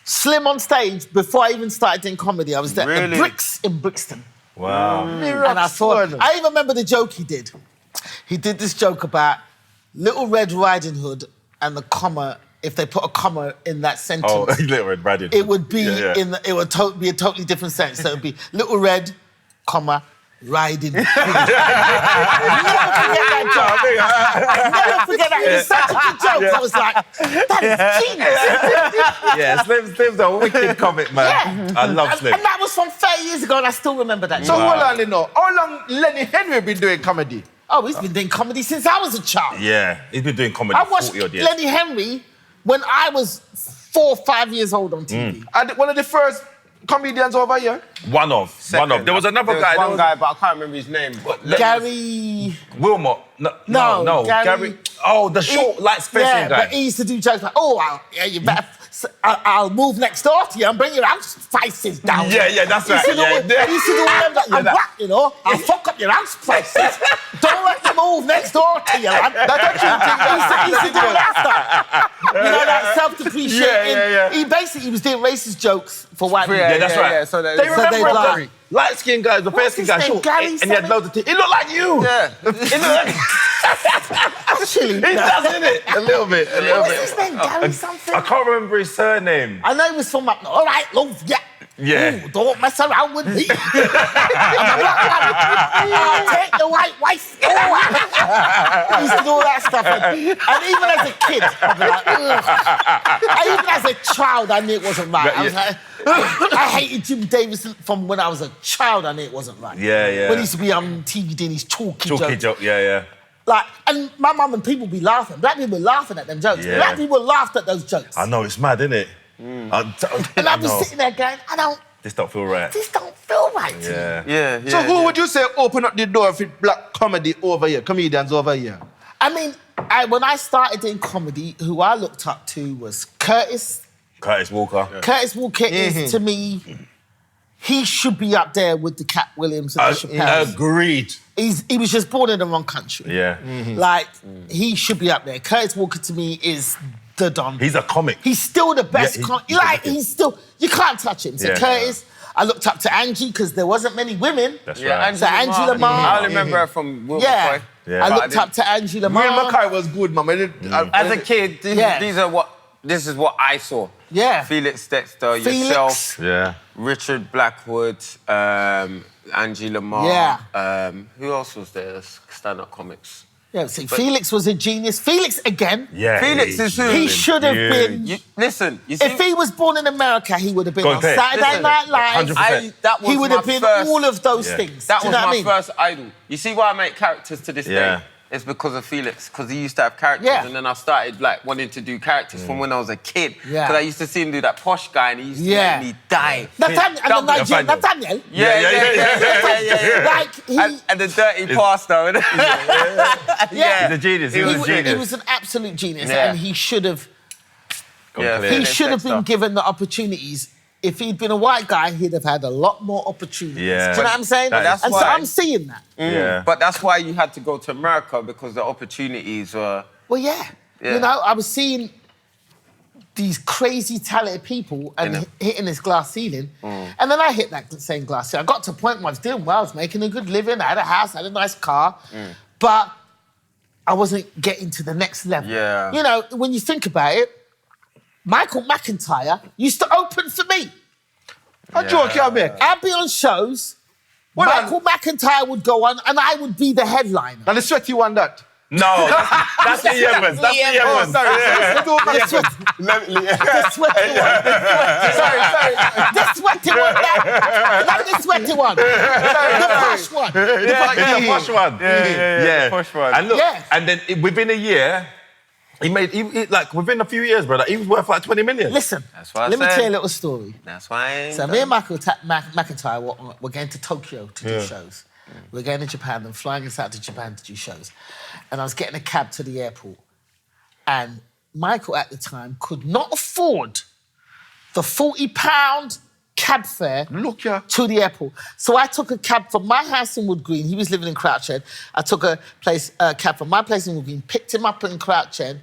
Slim on stage before I even started doing comedy. I was there at Really? Bricks in Brixton. Wow. And I even remember the joke he did. He did this joke about Little Red Riding Hood and the comma. If they put a comma in that sentence, Oh, Little Red Riding. it would be Yeah. it would be a totally different sentence. So it would be Little Red, comma, riding. Never forget that joke. Never forget that. It was such a good joke. I was like, that is genius. Yeah, Slim's a wicked comic, man. Yeah. I love Slim. And that was from 30 years ago, and I still remember that. So joke. hold on, you know. How long Lenny Henry been doing comedy? Oh, he's been doing comedy since I was a child. Yeah, he's been doing comedy I for watched 40 odd years. Lenny Henry when I was 4 or 5 years old on TV. And one of the first comedians over here. One of. There was another There guy. was one guy, but I can't remember his name. But Gary... Wilmot. No. Gary. Oh, the short, light-facing guy. but he used to do jokes like, you better... I'll move next door to you and bring your house prices down. Yeah, that's right. He used to do all them like, you know, I'll fuck up your house prices. Don't let me move next door to you, lad. That's he used to do that stuff. You know, that self-depreciating. Yeah. He basically was doing racist jokes for white people. Yeah, that's right. Yeah, so they they remember they him, like- Gary. Light-skinned guy, the fair-skinned guy, his name? short. Gary And he had something? loads of teeth. He looked like you. Yeah. He looked like... Actually, He does, innit? A little bit. what was his name? Gary something? I can't remember his surname. I know he was from up north. All right, love, yeah. Yeah. Ooh, don't mess around with me. I'm a black man. I'll take the white wife. He used to do all that stuff. And even as a kid, I'd be like, ugh. And even as a child, I knew it wasn't right. I was like, I hated Jim Davis from when I was a child. I knew it wasn't right. Yeah. When he used to be on TV doing his chalky jokes. joke, yeah. Like, and my mum and people be laughing. Black people were laughing at them jokes. Yeah. Black people laughed at those jokes. I know, it's mad, isn't it? And I'd be sitting there going, This don't feel right. this don't feel right to me. Yeah. Yeah. So who would you say open up the door for black comedy over here, comedians over here? I mean, when I started doing comedy, who I looked up to was Curtis. Curtis Walker. Curtis Walker is, to me, he should be up there with the Katt Williams and the Chappelles. Agreed. He was just born in the wrong country. Yeah. Like, he should be up there. Curtis Walker, to me, is the Don. He's a comic. He's still the best. Yeah, he's still... You can't touch him. So Yeah. Curtis... I looked up to Angie because there wasn't many women. That's Yeah, right. So Angie Lamar. I remember her from Will Yeah. McCoy. Yeah. I But looked up to Angie Lamar. Will McKay was good, man. As a kid, Yeah. this is what I saw. Yeah. Felix Dexter, Felix. yourself, Yeah. Richard Blackwood, Angie Lamar. Yeah. Who else was there? Stand-up comics. Yeah, see, Felix was a genius. Felix, again, Yeah. Felix is who? he should have been... Listen, you see, If he was born in America, he would have been Go on on, play it. Saturday Listen, Night Live. 100%. that was He would my have been first, all of those Yeah. things. That Do you was know what my I mean? first idol. You see why I make characters to this Yeah. day? It's because of Felix, because he used to have characters, Yeah. and then I started like wanting to do characters from when I was a kid. Yeah. Because I used to see him do that posh guy, and he used to Yeah. make me die. Nathaniel, and the Nigerian Nathaniel. Nathaniel. Yeah. Like, he... And the dirty pastor. Yeah. He's a genius. He He was a was, genius. he was an absolute genius, Yeah. and he should have... Yeah, clear. He Felix should have been Dexter. given the opportunities. If he'd been a white guy, he'd have had a lot more opportunities. Yeah. Do you know what I'm saying? That's And so why- I'm seeing that. Yeah. But that's why you had to go to America, because the opportunities were... Well, yeah. Yeah. You know, I was seeing these crazy talented people and hitting this glass ceiling. And then I hit that same glass ceiling. I got to a point where I was doing well. I was making a good living. I had a house. I had a nice car. But I wasn't getting to the next level. Yeah. You know, when you think about it, Michael McIntyre used to open for me. A joke you make. I'd be on shows. Well, Michael McIntyre would go on and I would be the headliner. And the sweaty one that. No, that's the Evans. That's the Evans. Let's go back. The sweaty one. Sorry. The sweaty one. Not the sweaty one. The posh one. The posh one. Yeah. the posh one. And look, Yeah. and then within a year, he made, like, within a few years, brother, he was worth like 20 million. Listen, That's what I let me said. tell you a little story. That's why I ain't So done. me and McIntyre were going to Tokyo to do shows. We were going to Japan and flying us out to Japan to do shows. And I was getting a cab to the airport. And Michael at the time could not afford the £40 cab fare to the airport. So I took a cab from my house in Wood Green. He was living in Crouch End. I took a cab from my place in Wood Green, picked him up in Crouch End,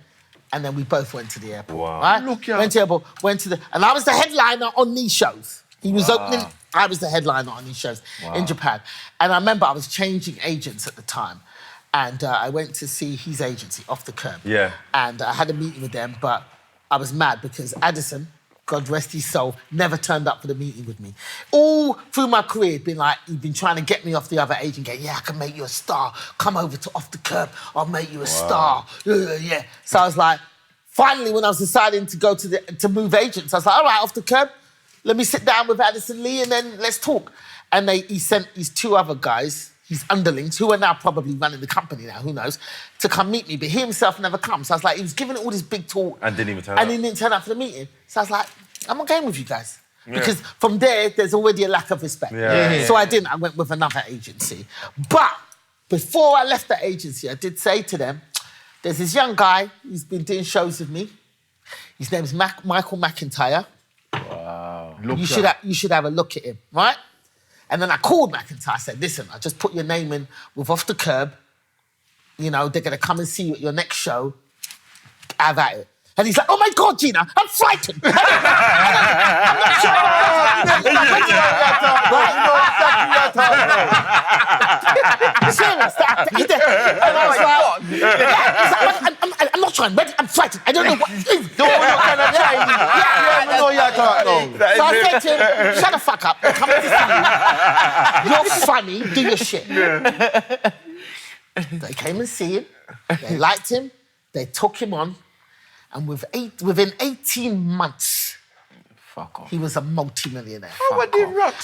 and then we both went to the airport. Wow. Right? Went to the airport, and I was the headliner on these shows. He was opening, I was the headliner on these shows in Japan. And I remember I was changing agents at the time. And I went to see his agency, Off the Curb. Yeah. And I had a meeting with them, but I was mad because Addison, God rest his soul, never turned up for the meeting with me. All through my career, he'd been trying to get me off the other agent, going, yeah, I can make you a star. Come over to Off the Curb, I'll make you a star. Yeah. So I was like, finally, when I was deciding to go to move agents, I was like, all right, Off the Curb, let me sit down with Addison Lee and then let's talk. And he sent these 2 other guys, his underlings, who are now probably running the company now, who knows, to come meet me. But he himself never comes. So I was like, he was giving all this big talk. And didn't even turn up. And he didn't turn up for the meeting. So I was like, I'm not going with you guys. Because from there's already a lack of respect. So I didn't. I went with another agency. But before I left that agency, I did say to them, there's this young guy who's been doing shows with me. His name's Michael McIntyre. Wow. You should have a look at him, right? And then I called McIntyre, I said, listen, I just put your name in with Off the Curb. You know, they're going to come and see you at your next show. Have at it. And he's like, oh my God, Gina, I'm frightened. I'm not sure. Serious. And I was like, I'm not trying, I'm frightened. I don't know what. No, you're kind of trying. Yeah, no, you're talking. So I said to him, shut the fuck up. I'm coming to see you. You're funny, do your shit. They came and see him. They liked him. They took him on. And within 18 months, he was a multi-millionaire.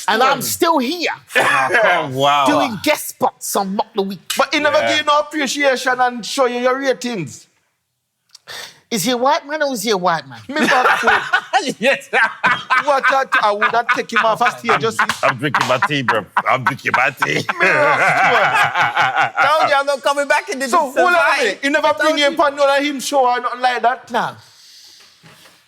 And I'm still here. Wow. Doing guest spots on Mock the Week. But he never gave you no appreciation and show you your ratings. Is he a white man or is he a white man? Yes. What I would have taken him off a stage just... I'm drinking my tea, bro. I'm drinking my tea. Told you I'm not coming back in this. So, hold on a minute. You never bring him on none of him show or nothing like that? No.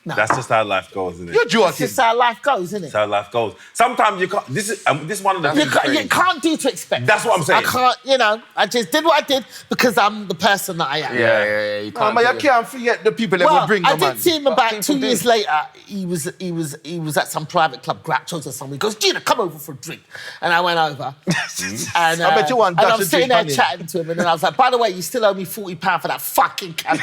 That's just how life goes, isn't it? You're joking. That's just how life goes, isn't it? That's how life goes. Sometimes you can't... This is one of the things. You can't do to expect. That's what I'm saying. I can't, I just did what I did because I'm the person that I am. Yeah. You can't. But you can't forget the people that will bring I the man. did see him about 2 years later. He was at some private club, Groucho's or something. He goes, Gina, come over for a drink. And I went over. And I bet you want and dash I'm a sitting drink there on him. chatting to him, and then I was like, by the way, you still owe me £40 for that fucking cab.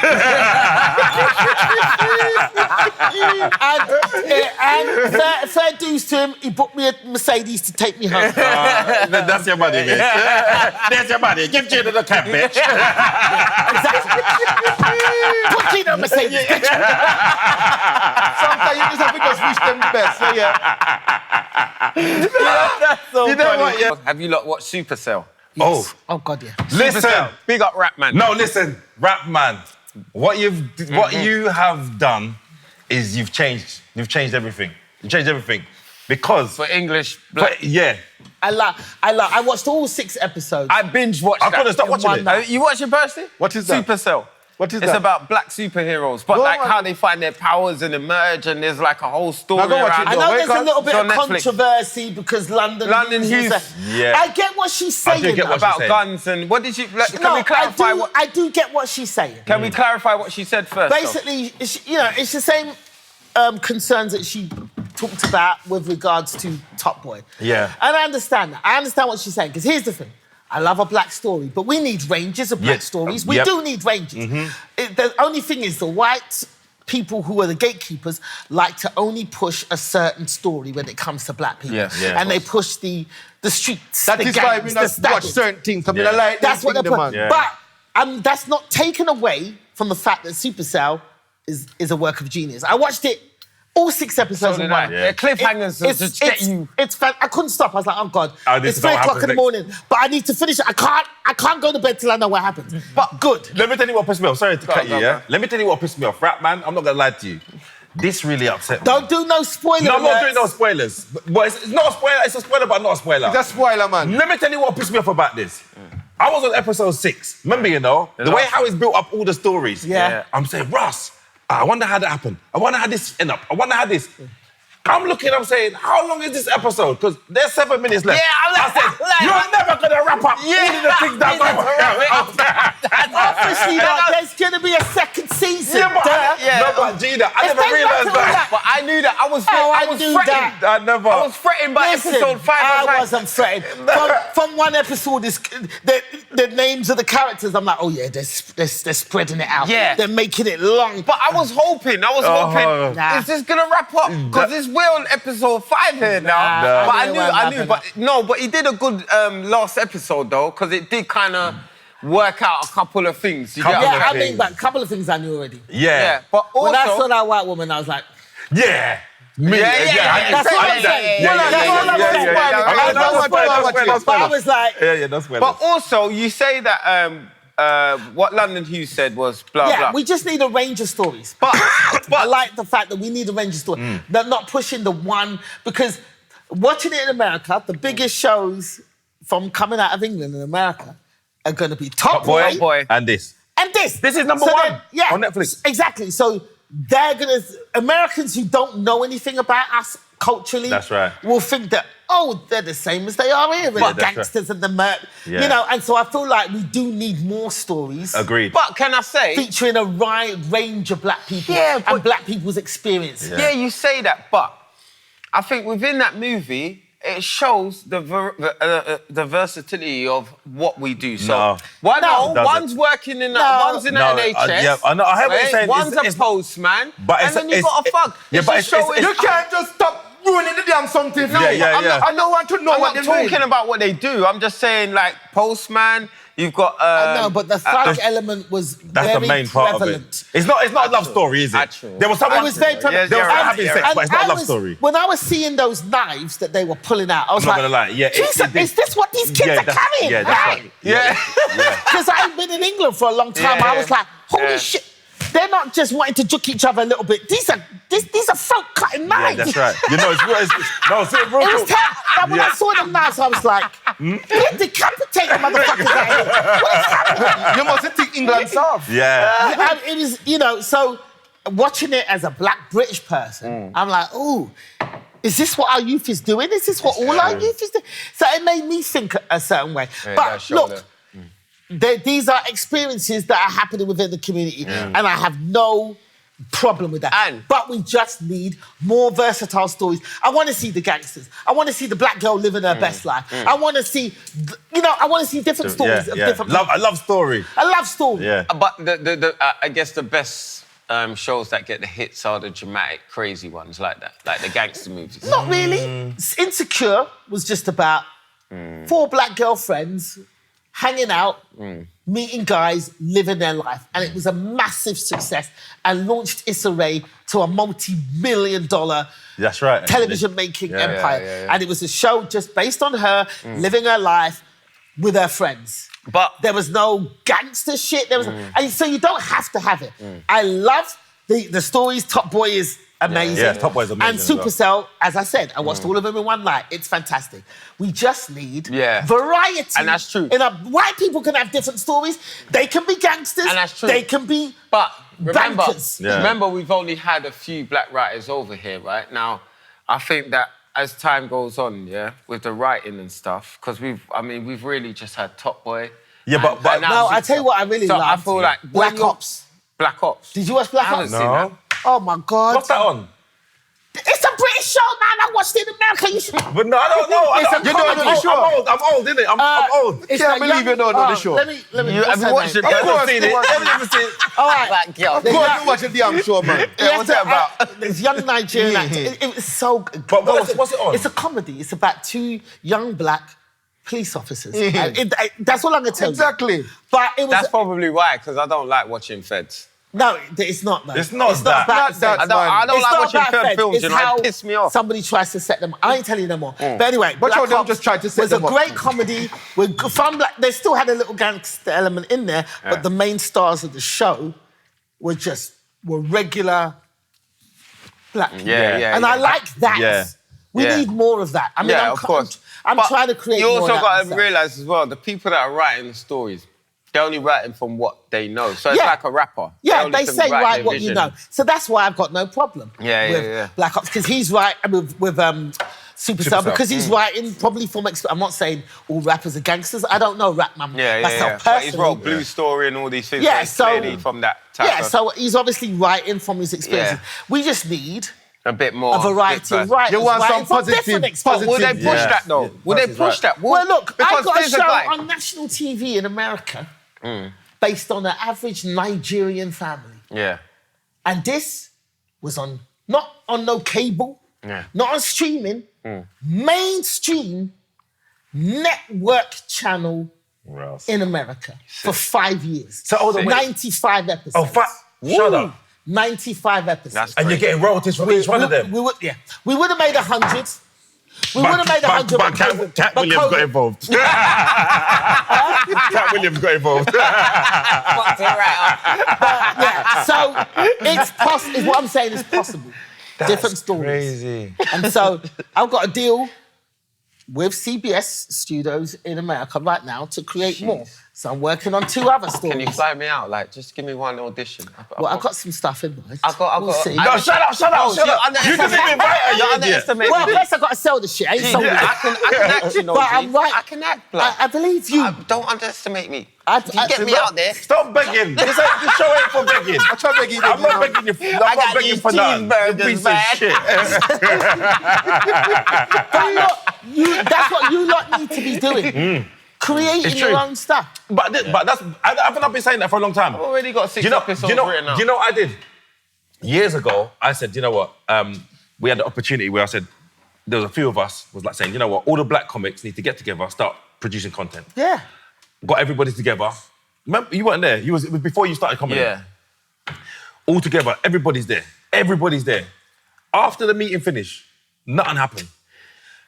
And fair dues to him, he booked me a Mercedes to take me home. That's your money, bitch. That's your money. Give Gina the cab, bitch. Exactly. Put Gina a Mercedes, bitch. Sometimes you just have to just wish them the best. So That's so You know funny. what, yeah. Have you lot watched Supercell? Yes. Oh, God, yeah. Listen. Big up Rap Man. No, listen. Rap Man. What you have done is you've changed everything. You changed everything. Because... For English. yeah. I watched all 6 episodes. I binge watched I that. couldn't stop watching it. You watch it, Percy? What is that? Supercell. What is It's that? about black superheroes, but Go like on. how they find their powers and emerge, and there's like a whole story Now go watch around it, I though. know Wake there's a up. little bit It's of on Netflix. controversy because London Hughes. Yeah. I get what she's saying. do get what about saying. guns and what did she? Can No, we clarify what? I do get what she's saying. Can we clarify what she said first? though? Basically, it's the same concerns that she talked about with regards to Top Boy. Yeah. And I understand that. I understand what she's saying, because here's the thing. I love a black story, but we need ranges of black Yes. stories. We Yep. do need ranges. The only thing is the white people who are the gatekeepers like to only push a certain story when it comes to black people. Yes. Yeah, and of they push the streets, That the is why gangs, we the not watch stabbings. certain things. I mean, Yeah. I like That's what they're the man. putting. Yeah. But that's not taken away from the fact that Supercell is a work of genius. I watched it all 6 episodes So in did I. one. Yeah. Cliffhangers to just get you. I couldn't stop. I was like, oh God, This it's is 3 what o'clock in happens the morning, but I need to finish it. I can't go to bed till I know what happens. But good. Let me tell you what pissed me off. Sorry to cut you, go, yeah? go. Let me tell you what pissed me off. Rap Man, I'm not going to lie to you. This really upset me. Don't do no spoilers. No, I'm not doing no spoilers. But it's not a spoiler. It's a spoiler, but not a spoiler. That's spoiler, man. Let me tell you what pissed me off about this. I was on episode 6. Remember, the way how he's built up all the stories. Yeah. I'm saying, Russ, I wonder how that happened. I wonder how this end up. I wonder how this. I'm looking, I'm saying, how long is this episode? Because there's 7 minutes left. Yeah, I said, you're never going to wrap up all of the things that Obviously, there's going to be a second season. No, but Gina, I never realised that. But I knew that. I was knew threatened. that. I was threatened by episode 5. I wasn't threatened. From one episode, the names of the characters, I'm like, oh yeah, they're spreading it out. Yeah. They're making it long. But I was hoping, is this going to wrap up? Because we're on episode 5 here now. But I knew, but he did a good last episode though, because it did kind of work out a couple of things. But a couple of things I knew already. Yeah. But also, when I saw that white woman, I was like, yeah. That's what I'm saying. I was like, that's well. But also, you say that what London Hughes said was blah, blah. Yeah, we just need a range of stories. But I like the fact that we need a range of stories. They're not pushing the one, because watching it in America, the biggest shows from coming out of England in America are going to be Top Boy. And this. And this. This is number 1 on Netflix. Exactly. So they're going to... Americans who don't know anything about us culturally... That's right. ...will think that, oh, they're the same as they are here. The gangsters and the murk. Yeah. You know, and so I feel like we do need more stories. Agreed. But can I say... Featuring a wide range of black people and black people's experiences. Yeah, you say that, but I think within that movie... It shows the versatility of what we do. So one's working in one's in an NHS. I know. I heard what you're saying. One's a postman, and then you got a fuck. You can't just stop ruining the damn something. I don't want to know what they're doing. I'm not talking about what they do. I'm just saying, like, postman. You've got. No, but the thug element was that's the main part prevalent. Of it. It's not a love story, is it? Actual. There was someone. It was very prevalent. They were having sex, but it's not a love story. When I was seeing those knives that they were pulling out, I was I'm not gonna lie. Yeah, Jesus, is this what these kids are carrying? Yeah, that's right. Yeah. Because I've been in England for a long time. Yeah. I was like, holy shit. They're not just wanting to juke each other a little bit. These are throat cutting knives. Yeah, that's right. You know, it's real. It was terrible. When I saw them knives, I was like, they're decapitating motherfuckers out here. What is happening? You must think England's soft. Yeah. It was, you know, so watching it as a black British person, I'm like, ooh, is this what our youth is doing? Is this what all our youth is doing? So it made me think a certain way. But look, these are experiences that are happening within the community, and I have no problem with that. But we just need more versatile stories. I want to see the gangsters. I want to see the black girl living her best life. I want to see, I want to see different stories of different people. A love story. A love story. Yeah. But I guess the best shows that get the hits are the dramatic, crazy ones like that, like the gangster movies. Not really. Insecure was just about 4 black girlfriends hanging out, meeting guys, living their life. And it was a massive success and launched Issa Rae to a multi-million-dollar That's right. television-making empire. And it was a show just based on her living her life with her friends. But there was no gangster shit. There was, and so you don't have to have it. I love the stories. Top Boy is amazing. Yeah, Top Boy is amazing. And Supercell, as I said, I watched all of them in one night. It's fantastic. We just need variety. And that's true. White people can have different stories. They can be gangsters. And that's true. They can be remember, we've only had a few black writers over here, right? Now, I think that as time goes on, with the writing and stuff, because we've really just had Top Boy. Yeah, but no, I tell you what I really loved. I feel like Black Ops. Black Ops. Did you watch Black Ops? I haven't seen that. Oh my God. What's that on? It's a British show, man. I watched it in America. You should... But no, I don't know. I'm old, innit? I'm old. I can't believe you don't know the show. Let me. Have you watched it? I've never seen it. I've never seen it. All right. Black girl. Go on, you watch the damn show, man. What's that about? There's young Nigerian actors. It was so good. But what's it on? It's a comedy. It's about 2 young black police officers. That's all I'm going to tell you. Exactly. But it was... That's probably why, because I don't like watching Feds. No, it's not, man. It's not that. I don't like watching Fed films, it piss me off. Somebody tries to set them... I ain't telling you no more. But anyway, But Black them Ops just tried to set was them a up. great comedy. They still had a little gangster element in there, but the main stars of the show were regular black people. And I like that. Yeah. We need more of that. I mean, of course. I'm trying to create you more also of that got to myself. realise as well, the people that are writing the stories, They're only writing from what they know. So it's like a rapper. Yeah, they say write what you know. So that's why I've got no problem with Black Ops, because he's writing with Superstar, because he's writing probably from... I'm not saying all rappers are gangsters. I don't know rap, man. But he's wrote Blue Story and all these things. Yeah, so... clearly from that type of... so he's obviously writing from his experiences. We just need... a bit more. A variety of writers. You want some positive... Will they push that, though? Will they push that? Well, look, I got a show on national TV in America based on an average Nigerian family. Yeah. And this was not on no cable, not on streaming, mainstream network channel in America for 5 years. So 95 episodes. Oh, shut up. 95 episodes. And you're getting royalties from each one of them? We would have made 100. We would have made 100. But Katt Williams got involved. Katt Williams got involved. So it's possible. What I'm saying is possible. Different stories. Crazy. And so I've got a deal with CBS Studios in America right now to create more. So I'm working on 2 other stories. Can you fly me out? Like, just give me one audition. I've got some stuff in mind. We'll see. No, shut up. You didn't invite her, you idiot. Well, first I've got to sell the shit. I ain't sold it. I can act, you know. But I'm right. I can act, blood. I believe you. Don't underestimate me. Get me out there. Stop begging. This show ain't for begging. I'm not begging you. I'm not begging for nothing. You piece of shit. But look, that's what you lot need to be doing. Creating your own stuff. But that's... I've been saying that for a long time. I've already got 6 episodes written out. Do you know what I did? Years ago, I said, you know what? We had the opportunity where I said, there was a few of us was like saying, you know what? All the black comics need to get together, start producing content. Yeah. Got everybody together. Remember, you weren't there. It was before you started comedy. Yeah. All together, everybody's there. Everybody's there. After the meeting finished, nothing happened.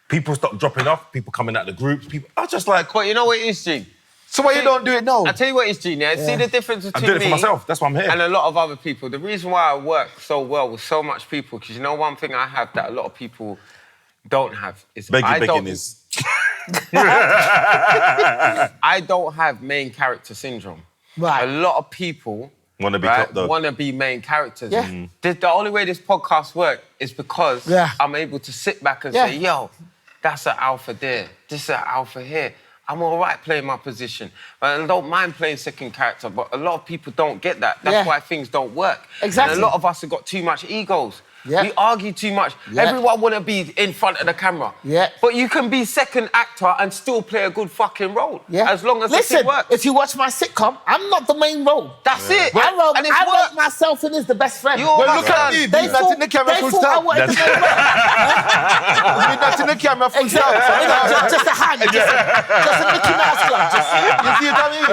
People stopped dropping off, people coming out of the groups, I was just like... But you know what it is, Gene? So why you don't do it now? I'll tell you what it is, Gene, See the difference between me... I'm doing it for myself, that's why I'm here. And a lot of other people. The reason why I work so well with so much people, because you know one thing I have that a lot of people don't have is... Begging is... I don't have main character syndrome. Right. A lot of people... Want to be top dog. Want to be main characters. Yeah. The only way this podcast works is because I'm able to sit back and say, yo, that's an alpha there. This is an alpha here. I'm all right playing my position. I don't mind playing second character, but a lot of people don't get that. That's why things don't work. Exactly. And a lot of us have got too much egos. Yeah. We argue too much. Yeah. Everyone want to be in front of the camera. Yeah. But you can be second actor and still play a good fucking role. Yeah. As long as the thing works. If you watch my sitcom, I'm not the main role. That's it. I wrote myself in as the best friend. Well, look at me. They thought in the camera full I stop. wanted the main role. That's in the camera full stop. Exactly. Just a hand. Just a Mickey Mouse glove. You see what I mean?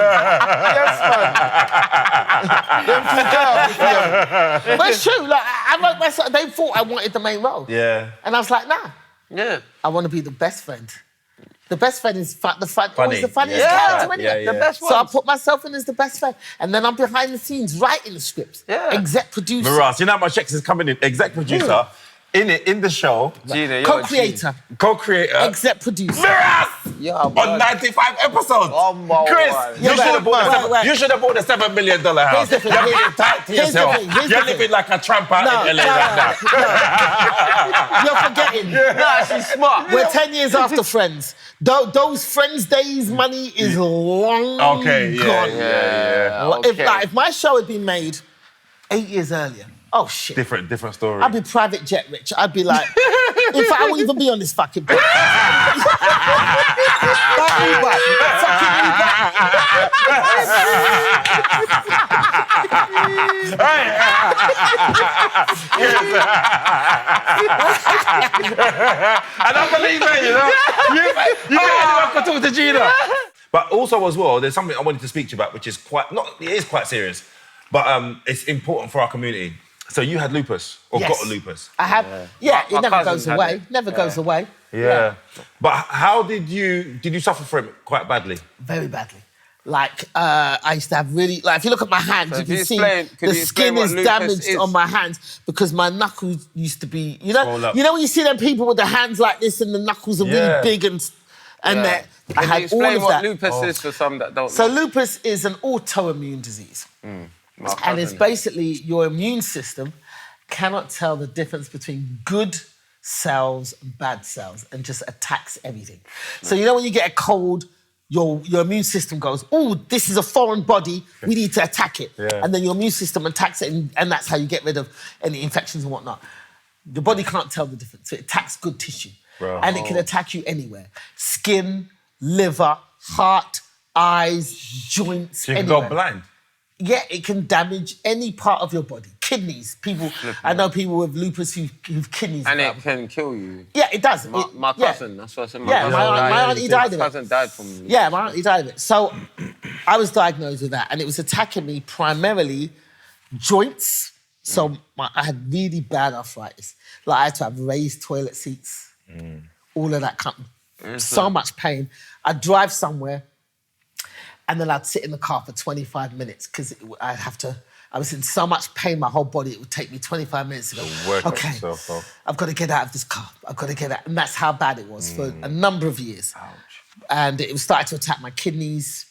Yes, man. But it's true. Like, I wrote myself. They thought I wanted the main role. Yeah. And I was like, nah. Yeah. I want to be the best friend. The best friend is always the funniest character anyway. The best one. So I put myself in as the best friend. And then I'm behind the scenes writing the scripts. Yeah. Exec producer. Miraz, you know how much checks is coming in? Exec producer, in the show. Gina, Co-creator. Co-creator. Exec producer. Miraz! On 95 episodes. Oh, my Chris, God. you should have bought the $7 million house. Here's the You're thing. being tight to yourself. You're living like a tramp out in LA right now. You're forgetting. Nah, she's smart. We're 10 years after Friends. Those Friends days money is long gone. If my show had been made 8 years earlier, oh shit. Different story. I'd be private jet rich. I'd be like, in fact, I wouldn't even be on this fucking podcast. I don't believe it, you know. You think anyone could talk to Gina? But also as well, there's something I wanted to speak to you about, which is it is quite serious, but it's important for our community. So you had lupus, or got a lupus? I have. Yeah, it never goes away. Never goes away. Yeah. But how did you suffer from it quite badly? Very badly. Like, I used to have really... Like, if you look at my hands, you can see the skin is damaged on my hands because my knuckles used to be... You know when you see them people with their hands like this and the knuckles are really big and And that I Can you had all explain of what that. lupus is for some that don't So know? lupus is an autoimmune disease. My And it's cousin. basically your immune system cannot tell the difference between good cells and bad cells and just attacks everything. So you know when you get a cold, your immune system goes, oh, this is a foreign body, we need to attack it. Yeah. And then your immune system attacks it and that's how you get rid of any infections and whatnot. The body can't tell the difference. So it attacks good tissue. Bro. And it can attack you anywhere. Skin, liver, heart, eyes, joints, You can anywhere. go blind. Yeah, it can damage any part of your body. Kidneys. People, I know people with lupus who've kidneys. And problem. it can kill you. Yeah, it does. My cousin, that's what I said. Yeah, my auntie died of it. My cousin died from lupus. Yeah, my auntie died of it. So I was diagnosed with that, and it was attacking me primarily joints. So I had really bad arthritis. Like I had to have raised toilet seats. All of that so much pain. I'd drive somewhere, and then I'd sit in the car for 25 minutes because I was in so much pain, my whole body, it would take me 25 minutes to go, Work okay, yourself up. I've got to get out of this car. I've got to get out. And that's how bad it was for a number of years. And it was starting to attack my kidneys.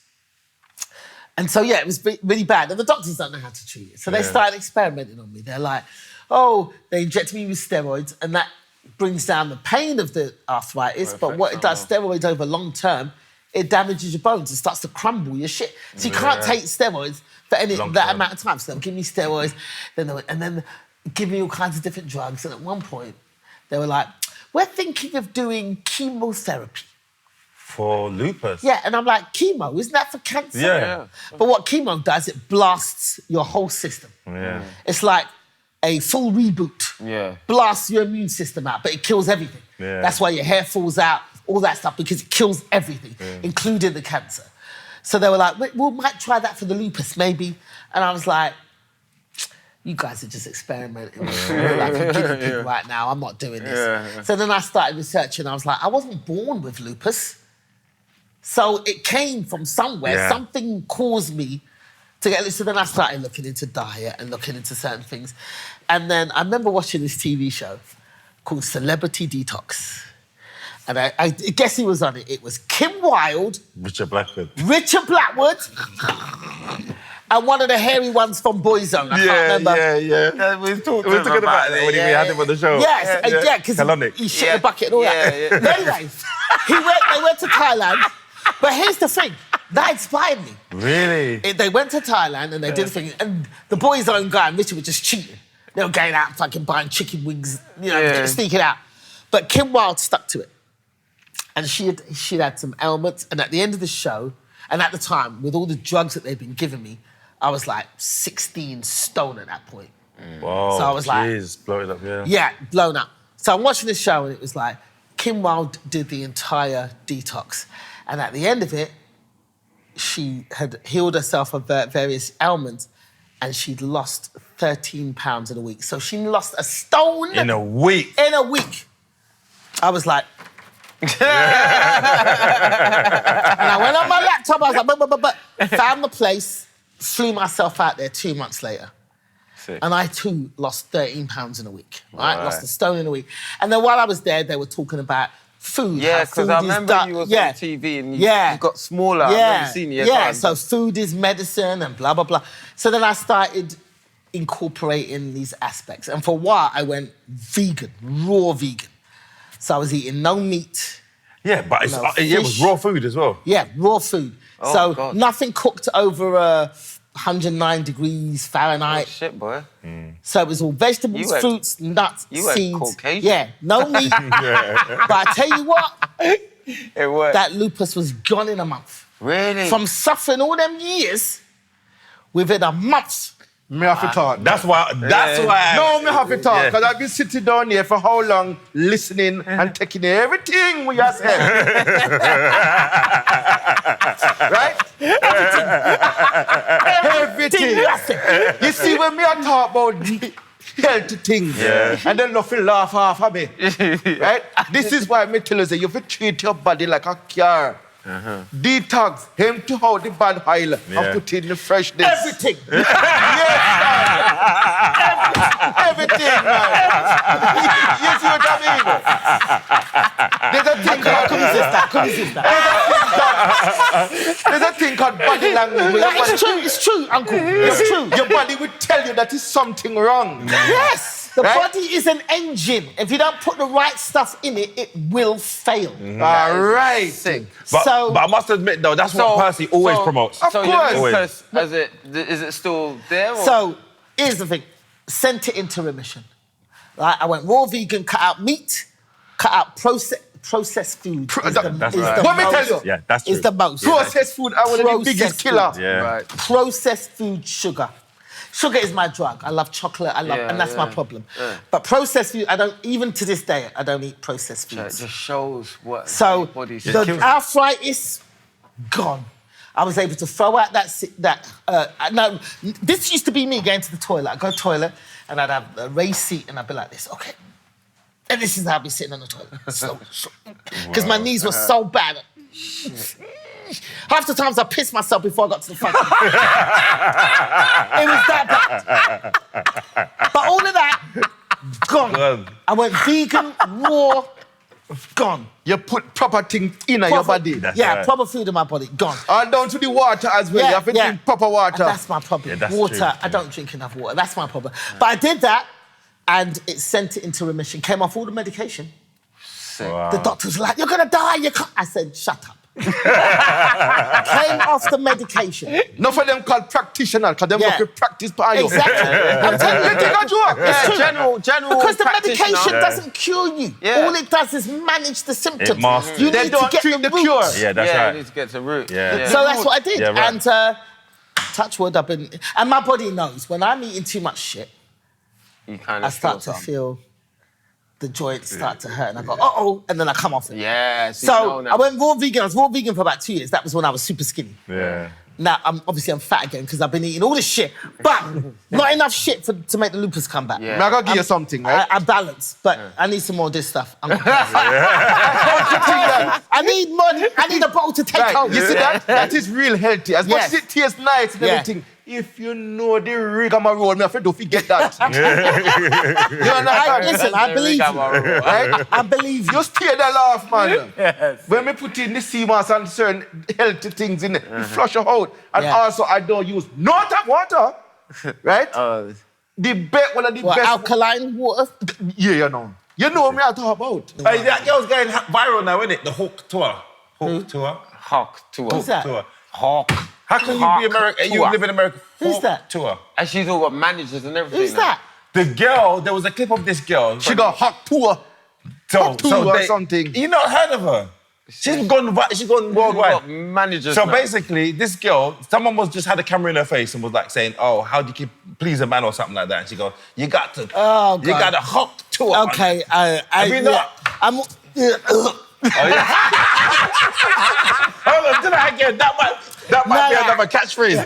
And so, yeah, it was really bad. And the doctors don't know how to treat it. So they started experimenting on me. They're like, oh, they inject me with steroids and that brings down the pain of the arthritis. But what it does, steroids over long term, it damages your bones. It starts to crumble your shit. So you can't take steroids for that amount of time. So they'll give me steroids, and then give me all kinds of different drugs. And at one point, they were like, we're thinking of doing chemotherapy. For lupus? Yeah, and I'm like, chemo, isn't that for cancer? Yeah. But what chemo does, it blasts your whole system. Yeah. It's like a full reboot. Yeah. Blasts your immune system out, but it kills everything. Yeah. That's why your hair falls out, all that stuff, because it kills everything, including the cancer. So they were like, we might try that for the lupus, maybe. And I was like, you guys are just experimenting with like a guinea pig right now. I'm not doing this. Yeah. So then I started researching. I was like, I wasn't born with lupus. So it came from somewhere. Yeah. Something caused me to get this. So then I started looking into diet and looking into certain things. And then I remember watching this TV show called Celebrity Detox. And I guess who was on it? It was Kim Wilde, Richard Blackwood. Richard Blackwood, and one of the hairy ones from Boyzone. I can't remember. Yeah. We were talking about it when we had him on the show. Yes, because Colonic. he shit in a bucket and all that. Yeah. Anyway, they went to Thailand. But here's the thing, that inspired me. Really? They went to Thailand and they did the thing, and the Boyzone guy and Richard were just cheating. They were going out and fucking buying chicken wings, sneaking out. But Kim Wilde stuck to it. And she'd had some ailments, and at the end of the show, and at the time, with all the drugs that they'd been giving me, I was like 16 stone at that point. Whoa, So I was like... blow it up, Yeah, blown up. So I'm watching this show and it was like, Kim Wilde did the entire detox. And at the end of it, she had healed herself of various ailments and she'd lost 13 pounds in a week. So she lost a stone... In a week? In a week. I was like... And I went on my laptop, I was like, found the place, flew myself out there 2 months later. Sick. And I too lost 13 pounds in a week, right? Lost a stone in a week. And then while I was there, they were talking about food. Yeah, because I remember you was on TV and you got smaller. I've never seen you. So food is medicine and blah, blah, blah. So then I started incorporating these aspects. And for a while, I went vegan, raw vegan. So I was eating no meat. Yeah, but it was raw food as well. Yeah, raw food. Oh, so God. nothing cooked over 109 degrees Fahrenheit. Oh, shit, boy. So it was all vegetables, fruits, nuts, seeds. You went Caucasian. Yeah, no meat. But I tell you what, It worked. that lupus was gone in a month. Really? From suffering all them years, within a month. Me have to talk. That's why. No, me have to talk, because I've been sitting down here for how long, listening and taking everything we have said. Right? Everything. You see, when me I talk about healthy things, and then nothing laugh half of me, right? This is why me tell you, you have to treat your body like a car. Detox, him to hold the bad oil and put in the freshness. Everything. Everything, man. You see what I mean? There's a thing called could resist that. There's a thing called body language. It's true, Uncle. It's true. Your body will tell you that is something wrong. Yes. The Right? body is an engine. If you don't put the right stuff in it, it will fail. All right. Sick. But So- I must admit, though, that's what Percy always promotes. Of So course. your Lupus, is it still there? Or? So here's the thing. Sent it into remission. Right? I went raw vegan, cut out meat, cut out processed food. That's right. Let me tell you. Yeah, that's true. Is the most. Processed food, I want to be the biggest Processed killer. food. Yeah. Right. Processed food, sugar. Sugar is my drug. I love chocolate. And that's my problem. Yeah. But processed food, I don't. Even to this day, I don't eat processed It foods. just shows what So your body's the arthritis, gone. I was able to throw out no, this used to be me going to the toilet. I'd go to the toilet and I'd have a raised seat and I'd be like this, okay. And this is how I'd be sitting on the toilet. Because my knees were so bad. Half the times I pissed myself before I got to the front. It was that bad. But all of that, gone. Gone. I went vegan, raw, gone. You put proper things in your body. That's Yeah, right. proper food in my body, gone. And down to the water as well. You have to drink proper water. And that's my problem. Yeah, that's water, true. I don't drink enough water. That's my problem. But I did that, and it sent it into remission. Came off all the medication. Wow. The doctors were like, "You're gonna die. You can't." I said, "Shut up." Came off the medication. Not for them called practitioners, because them Yeah. have to practice by you. Exactly. I'm telling you, You think I joke? Yeah, true. general because the practitioner. medication doesn't cure you. Yeah. All it does is manage the symptoms. It masks You it. They need don't to get treat the root. cure. Yeah, that's yeah, right. you need to get to the root. Yeah. So that's what I did. Yeah, right. And touch wood, and my body knows when I'm eating too much shit, You kind I of start to feel the joints start to hurt, and I go, uh-oh, and then I come off it. Yeah, So I went raw vegan. I was raw vegan for about 2 years. That was when I was super skinny. Yeah. Now, I'm fat again because I've been eating all this shit, but not enough shit to make the lupus come back. Yeah. I'm going to give you something, right? I balance, but I need some more of this stuff. I need money. I need a bottle to take Right. home. You see that? That is real healthy. As much Yes. as it tastes nice and Yeah. everything, if you know the rigmarole, me afraid don't forget that. You understand? Listen, I believe you. Right? I believe you. You stay there laugh, man. When we put in the seamoss and certain healthy things in it, we flush it out. And Yeah. also, I don't use no tap water. Right? The one of the What, best. alkaline water? Yeah, you know. You know me I talk about. Hey, that girl's going viral now, isn't it? The Hawk tour. Hawk tour. Hawk tour. Who's that? Tour. Hawk. How can you Hawk be American? You tour. live in America. Who's Hawk that? Tour. And she's all got managers and everything. Who's now. that? The girl, there was a clip of this girl. She got hot tour. Hawk tour or something. You not heard of her? She's gone worldwide. Got managers So now. basically, this girl, someone just had a camera in her face and was like saying, "Oh, how do you please a man or something like that?" And she goes, "You got to, Oh, you God. got to Hawk tour." Okay, you not? I'm. Oh, yeah. Hold on, do that again. That might be No. another catchphrase.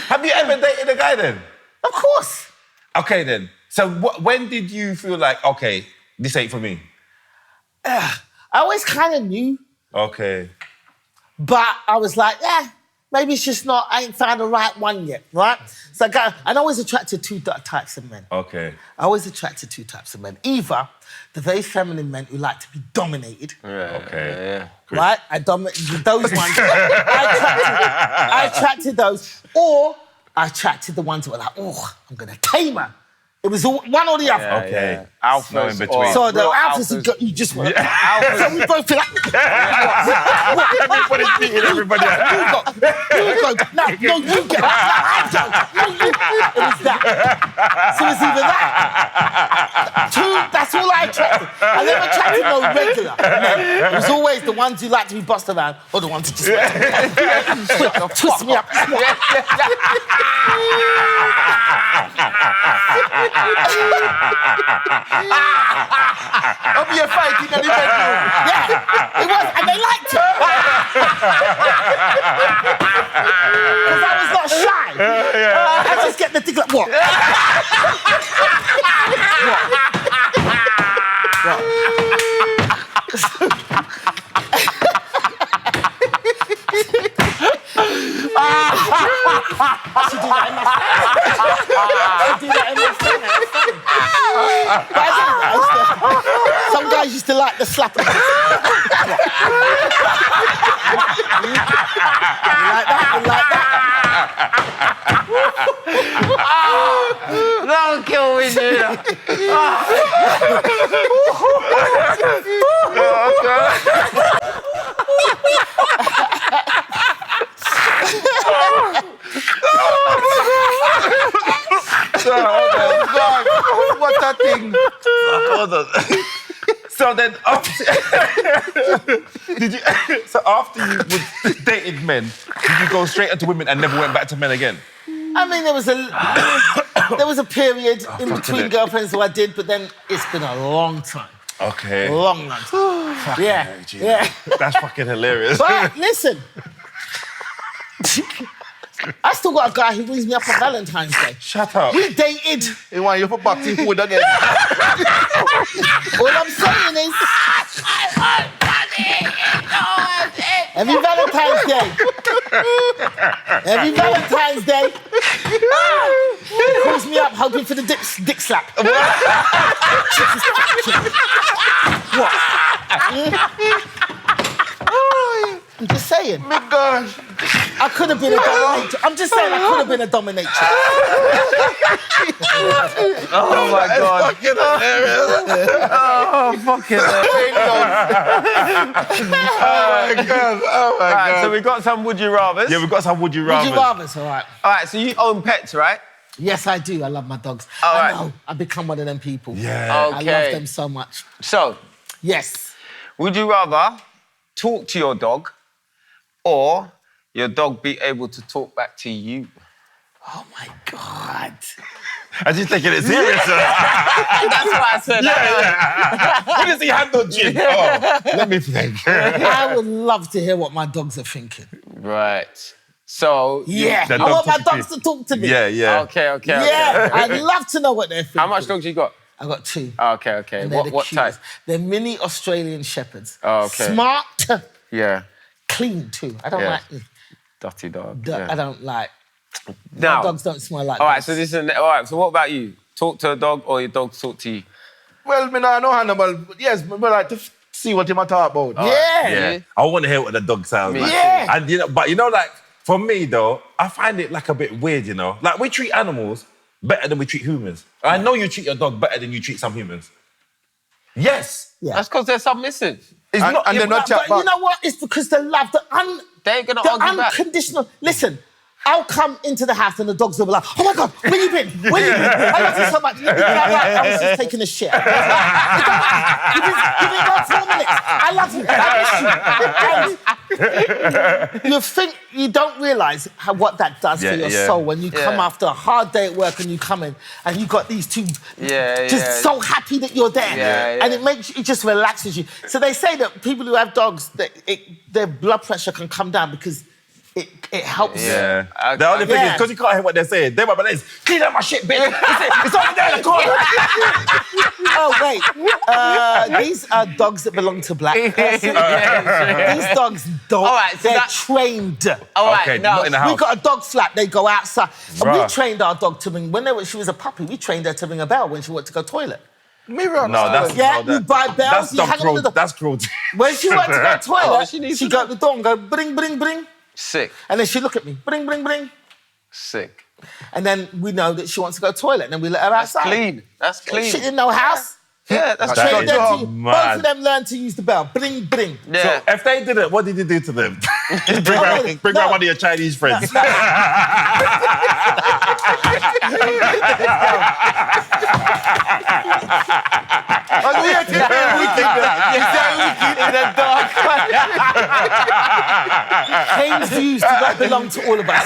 Have you ever dated a guy then? Of course. Okay then. So when did you feel like, okay, this ain't for me? I always kind of knew, Okay. but I was like, maybe it's just not. I ain't found the right one yet, right? So and I always attracted two types of men. Okay. I always attracted two types of men. Either the very feminine men who like to be dominated, Okay. right? I dominated those ones. I attracted those, or I attracted the ones that were like, oh, I'm gonna tame her. It was one or the other. Okay. Alphas No in between. So the real alphas, you just want. So we both feel like. Everybody's beating everybody up. You go. No, you get. No, I don't. No, you. It was that. So it's either that. Two, that's all I attracted. I never attracted no regular. No, it was always the ones who like to be bossed around or the ones who just twist me up. I'll be a fighting in the bedroom. Yeah, it was, and they liked it. Because I was not shy. I just get the thing like, what? I should do that in my stand. I should do that in my stand. guys used to like the slapping. You like that? You like that? Don't kill me, Gina. Oh, God. What a thing. Hold on. So then, so after you dated men, did you go straight into women and never went back to men again? I mean, there was a period in between girlfriends who I did, but then it's been a long time. Okay. Long time. Yeah. Yeah. That's fucking hilarious. But listen, I still got a guy who rings me up on Valentine's Day. Shut up. We dated. He want you for boxing food again. All I'm saying is, every Valentine's Day, he calls me up hoping for the dick slap. What? I'm just saying. My gosh. I could have been a dominatrix. I'm just saying I could have been a dominatrix. Oh, my God. Fucking hilarious. Oh, fucking hell. Oh my God. All right, so we got some would you rathers. Yeah, we've got some would you Would rather. you rather? All right. All right, so you own pets, right? Yes, I do. I love my dogs. All I right. know. I've become one of them people. Yeah. I love Okay. them so much. So, Yes. would you rather talk to your dog or your dog be able to talk back to you? Oh my God. I'm just taking it serious. That's what I said. What does he handle, Jim? Oh, let me think. I would love to hear what my dogs are thinking. Right. So, Yeah. The I dog want my talking to dogs to talk to me. Yeah. Okay. Yeah. I'd love to know what they're thinking. How much dogs you got? I got 2. Okay. And they're the What type? cutest. They're mini Australian Shepherds. Oh, okay. Smart, Yeah. clean too. I don't Yeah. like. Dirty dog. I don't like. Now, My dogs don't smell like. all right, dogs. so this is all right. So what about you? Talk to a dog or your dog talk to you? Well, me no know Hannibal, but yes, me like to see what him a talk about. Yeah. Yeah. I want to hear what the dog sounds Me like. too. Yeah. And but like for me though, I find it like a bit weird, Like we treat animals better than we treat humans. I know you treat your dog better than you treat some humans. Yes. Yeah. That's because they're submissive. It's And they're not chat But you back. know what? It's because the love, They ain't gonna the argue back. unconditional. Listen, I'll come into the house and the dogs will be like, "Oh my God, where you been? Where you been? I love you so much." You'll be like, "I was just taking a shit." You've been gone 4 minutes. I love you. I miss you. And you think you don't realise what that does for your soul when you come after a hard day at work and you come in and you got these two just so happy that you're there, and it just relaxes you. So they say that people who have dogs, their blood pressure can come down because it helps. Yeah. The only thing is, because you can't hear what they're saying, they might be like, "Clean up my shit, bitch. It's over there in the corner." Oh, wait. These are dogs that belong to black person. These dogs don't. All right, so they're trained. All right, Okay, now not in the house. We got a dog slap, they go outside. And we Bruh. trained our dog to ring, she was a puppy, we trained her to ring a bell when she wanted to go toilet. Mirror. No, that's Yeah, you buy bells, That's you dog hang on cruel. to the... That's cruelty. When she went to go toilet, she needs she to go at the door and go, bring, bring, bring. Sick. And then she look at me, bring, bring, bring. Sick. And then we know that she wants to go toilet, and then we let her outside. Clean. That's clean. She didn't know house. Yeah, that's That clean. is Both mad. of them learned to use the bell. Bring, bring. Yeah. So if they did it, what did you do to them? bring No. around one of your Chinese friends. Kane's views do not belong to all of us.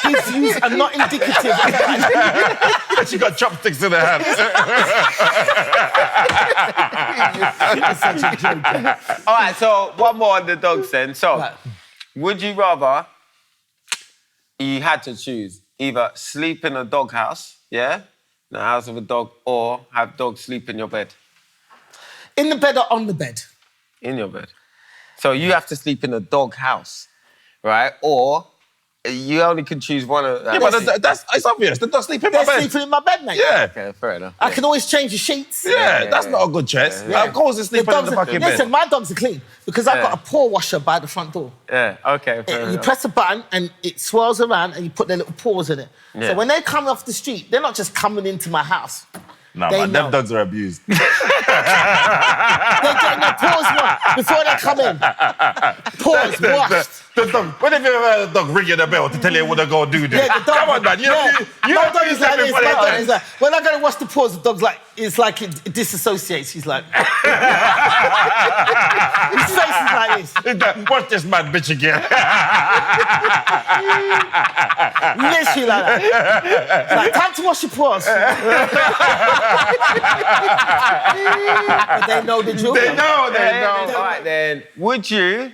His views are not indicative of that. She got chopsticks in her hand. All right, so one more on the dogs then. So, Right. would you rather you had to choose either sleep in a doghouse, in the house of a dog, or have dogs sleep in your bed? In the bed or on the bed? In your bed. So you have to sleep in a dog house, right? Or You only can choose one of Yeah, but it's obvious. They're not sleeping in my They're bed. sleeping in my bed, mate. Yeah. Okay, fair enough. I can always change the sheets. Yeah, that's not a good choice. Of course, they're sleeping in the fucking bed. Listen, my dogs are clean because I've got a paw washer by the front door. Yeah, okay, fair You enough. press a button and it swirls around and you put their little paws in it. Yeah. So when they come off the street, they're not just coming into my house. No, They man, them know. dogs are abused. They're getting their paws washed before they come in. Paws washed. The dog. When have you ever heard a dog ringing the bell to tell you what they're going to do? Yeah, the dog. Come on, man. You My dog is like this. My dog is this. like, when I go to wash the paws, the dog's like, it's like it disassociates. He's like, his face is like this. Watch this man bitch again. Literally like that. It's like, time to wash your paws. But they know the drill. They know. All right, then. Would you,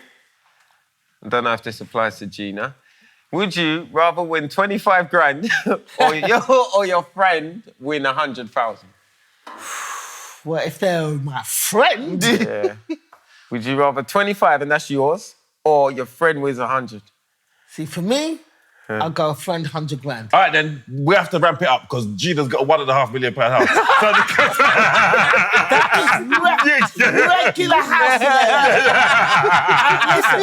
I don't know if this applies to Gina, would you rather win 25 grand or your friend win 100,000? Well, if they're my friend, Yeah. Would you rather 25 and that's yours, or your friend wins 100? see, for me, I'll go a friend 100 grand. All right, then we have to ramp it up because Gina's got a £1.5 million house. Regular house. Listen,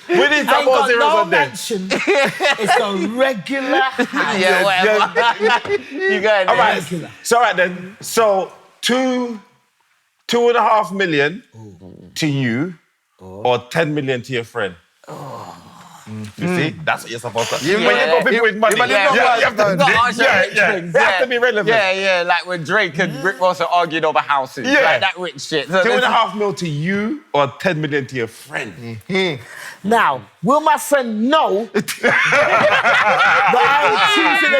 We need some ain't more got zeros no on there. mansion. It's a regular house. Yeah, whatever. You got it. All right. Regular. So, all right then. So, 2.5 million to you, or 10 million to your friend. You see, that's what you're supposed to. Yeah. When you got people with money, Yeah, you have to. You've got to answer rich things. They have to be relevant. Yeah, like when Drake and Rick Ross are arguing over houses. Yeah. Like that rich shit. So 2.5 mil to you, or 10 million to your friend. Now, will my friend know that I am choosing a...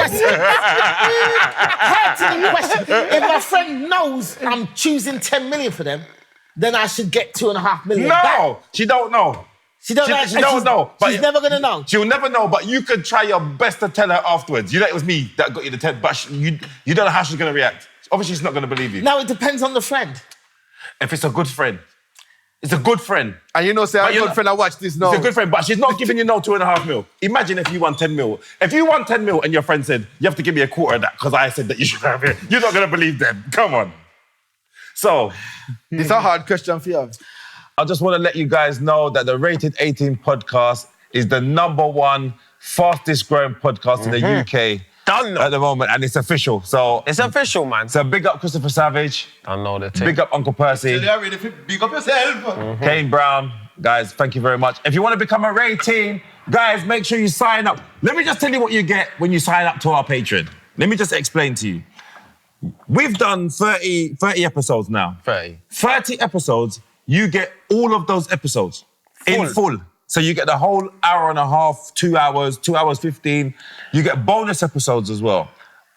There's a very pertinent question. If my friend knows I'm choosing 10 million for them, then I should get 2.5 million back. No, she don't know. She don't know. She don't know. But She's never going to know. She'll never know, but you could try your best to tell her afterwards. You know it was me that got you the 10, but you don't know how she's going to react. Obviously, she's not going to believe you. Now, it depends on the friend. If it's a good friend. It's a good friend. And you know, say, I'm you're good not- friend, I watch this now. It's a good friend, but she's not giving you no 2.5 mil. Imagine if you won 10 mil. If you won 10 mil and your friend said, you have to give me a quarter of that because I said that you should have it, you're not going to believe them. Come on. So, It's a hard question for you. I just want to let you guys know that the Rated 18 podcast is the #1 fastest growing podcast in the UK Done. at the moment, and it's official. So, It's official, man. so big up Christopher Savage, I know the thing. big up Uncle Percy, You're ready to big up yourself. Kane Brown. Guys, thank you very much. If you want to become a rating, guys, make sure you sign up. Let me just tell you what you get when you sign up to our Patreon. Let me just explain to you. We've done 30 episodes now. 30 episodes, you get all of those episodes in full. So you get the whole hour and a half, 2 hours, 2 hours 15. You get bonus episodes as well.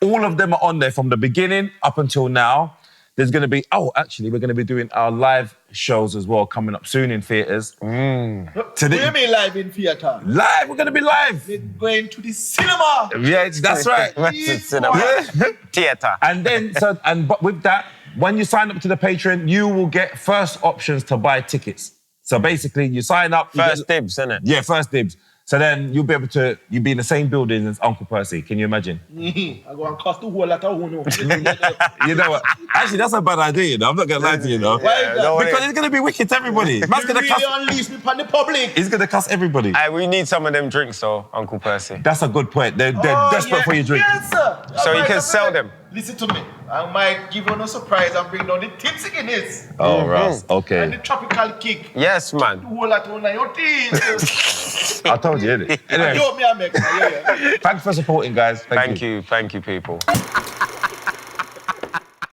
All of them are on there from the beginning up until now. There's going to be, actually, we're going to be doing our live shows as well coming up soon in theatres. What do you mean live in theatre? Live, we're going to be live. We're going to the cinema. Yeah, that's right. Theatre. And then, but with that, when you sign up to the Patreon, you will get first options to buy tickets. So basically, you sign up. First dibs, innit? Yeah, first dibs. So then you'll be able to, you'll be in the same building as Uncle Percy. Can you imagine? I go and cost the whole lot of Uno. You know what? Actually, that's a bad idea, you know. I'm not going to lie to you, though. Why is that? Because it's going to be wicked to everybody. Man's going to really cuss. unleash me upon the public. He's going to cuss everybody. We need some of them drinks, though, Uncle Percy. That's a good point. They're desperate for your drink. Yes, sir. So you can sell them. Listen to me. I might give you no surprise and bring down the tipsy Guinness. Oh, Ross. And Okay. the tropical kick. Yes, The man. whole lot of your teeth. I told you, innit? You Anyway, me, I make. Yeah. thanks for supporting, guys. Thank you, people.